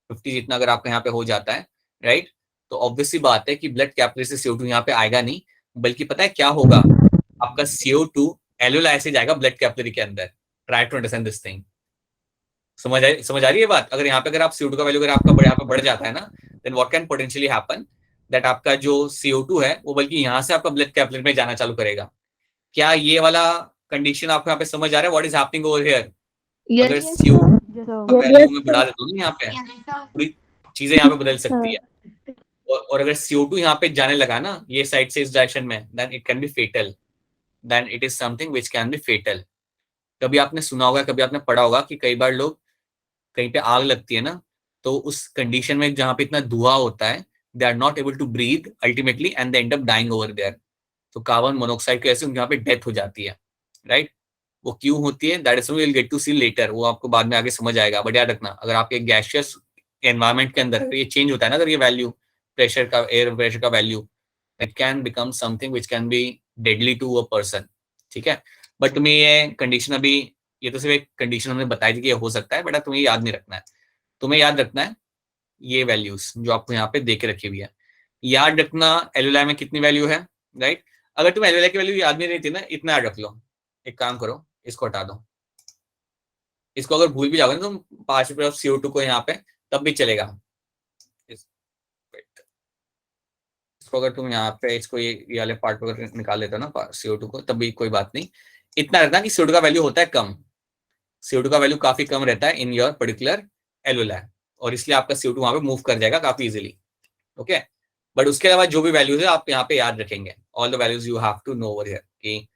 Speaker 1: 50 जितना, अगर आपका यहाँ पे हो जाता है, राइट? तो ऑब्वियसली बात है कि ब्लड कैपिलरी से CO2 यहाँ पे आएगा नहीं, बल्कि पता है क्या होगा, आपका CO2 एल्वेलाई से जाएगा ब्लड कैपिलरी के अंदर. Try to understand this thing. समझ आ रही है बात? अगर यहाँ पे अगर आप CO2 का वैल्यू अगर आपका यहाँ पे बढ़ जाता है ना, then what can potentially happen that आपका जो CO2 है वो बल्कि यहाँ से आपका ब्लड कैपिलरी में जाना चालू करेगा. क्या ये वाला कंडीशन आपको यहाँ पे समझ आ रहा है? What is happening over here? अगर CO2 का वैल्यू में बढ़ा देता हूँ यहाँ पे, पूरी चीजें यहाँ पे बदल सकती है. और अगर CO2 यहाँ पे जाने लगा ना ये साइड से इस डायरेक्शन में, then it can be fatal. Then it is something which can be fatal. कभी आपने सुना होगा, कभी आपने पढ़ा होगा कि कई बार लोग कहीं पे आग लगती है ना, तो उस कंडीशन में जहां पे इतना धुआं होता है, they are not able to breathe ultimately and they end up dying over there. तो कार्बन मोनोऑक्साइड की वजह से उनके यहाँ पे डेथ हो जाती है, राइट? वो क्यों होती है, that is will get to see later. वो आपको बाद में आगे समझ आएगा. बट याद रखना, अगर आपके गैसियस एनवायरमेंट के अंदर ये चेंज होता है ना, अगर ये वैल्यू प्रेशर का, एयर प्रेशर का value, it can become something which can be deadly to a person. ठीक है, बट तुम्हें ये कंडीशन अभी, ये तो सिर्फ एक कंडीशन हमने बताई थी कि ये हो सकता है, बट तुम्हें याद नहीं रखना है. तुम्हें याद रखना है ये वैल्यूज जो आपको यहाँ पे दे के रखी हुई है. याद रखना एल्वेलाई में कितनी वैल्यू है, राइट? अगर तुम्हें एल्वेलाई की वैल्यू याद नहीं रहती ना, इतना याद रख लो. एक काम करो, इसको हटा दो. इसको अगर भूल भी जाओगे ना तुम 5 ऑफ CO2 को यहाँ पे, तब भी चलेगा. इसको अगर तुम यहाँ पे इसको ये वाले पार्ट को निकाल लेते हो ना CO2 को, तब भी कोई बात नहीं. इतना रहता है कि CO2 का वैल्यू होता है कम. CO2 का वैल्यू काफी कम रहता है इन योर पर्टिकुलर एल्वेलाई, और इसलिए आपका CO2 वहां पे मूव कर जाएगा काफी इजीली. ओके, बट उसके अलावा जो भी वैल्यूज है आप यहाँ पे याद रखेंगे. All the values you have to know over here कि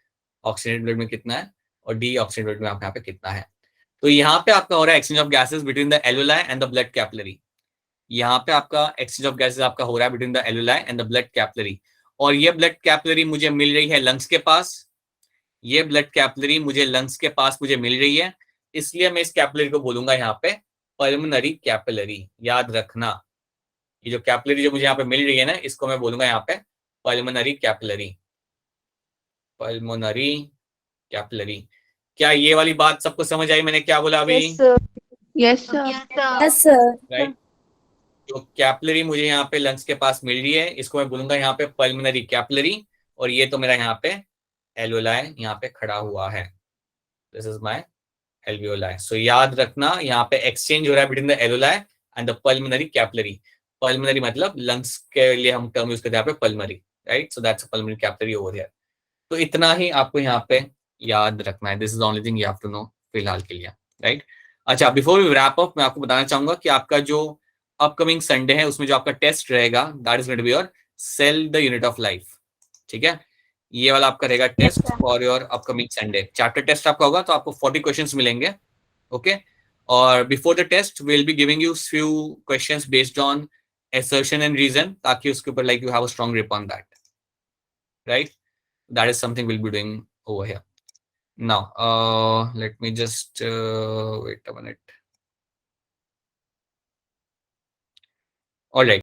Speaker 1: ऑक्सीजनेटेड ब्लड में कितना है और डीऑक्सीजनेटेड ब्लड में आप यहाँ पे कितना है. तो यहाँ पे आपका हो रहा है exchange of gases between the alveoli and the blood capillary. यहाँ पे आपका एक्सचेंज ऑफ गैसेस आपका हो रहा है between the alveoli and the blood capillary. और ये ब्लड कैपिलरी मुझे मिल रही है लंग्स के पास. ये ब्लड कैपिलरी मुझे लंग्स के पास मुझे मिल रही है, इसलिए मैं इस कैपिलरी को बोलूंगा यहाँ पे पल्मोनरी कैपिलरी. याद रखना, ये जो कैपिलरी जो मुझे यहाँ पे मिल रही है ना, इसको मैं बोलूंगा यहाँ पे पल्मोनरी कैपिलरी. Pulmonary capillary. क्या ये वाली बात सबको समझ आई मैंने क्या बोला अभी?
Speaker 3: Yes sir.
Speaker 4: Yes sir.
Speaker 1: Right. जो कैपिलरी मुझे यहाँ पे लंग्स के पास मिल रही है, इसको मैं बोलूंगा यहाँ पे पल्मोनरी कैपिलरी. और ये तो मेरा यहाँ पे एल्वेलाई यहाँ पे खड़ा हुआ है. This is my alveoli. So याद रखना, यहाँ पे एक्सचेंज हो रहा है between the alveoli and the pulmonary capillary. Pulmonary मतलब लंग्स के लिए हम टर्म यूज करते हैं यहाँ पे pulmonary, right? So that's pulmonary capillary over here. तो इतना ही आपको यहाँ पे याद रखना है. This is only thing you have to know फिलहाल के लिए, राइट? अच्छा, बिफोर वी रैप अप, मैं आपको बताना चाहूंगा कि आपका जो अपकमिंग संडे है उसमें जो आपका टेस्ट रहेगा, that is going to be your cell the unit of life. ठीक है, ये वाला आपका रहेगा test for your upcoming Sunday. Chapter test आपका होगा, तो आपको 40 क्वेश्चंस मिलेंगे. ओके, और before the test will be giving you few questions based on assertion and reason, ताकि उसके ऊपर like you have a strong grip on that, right? That is something we'll be doing over here. Now, let me just wait a minute. All right.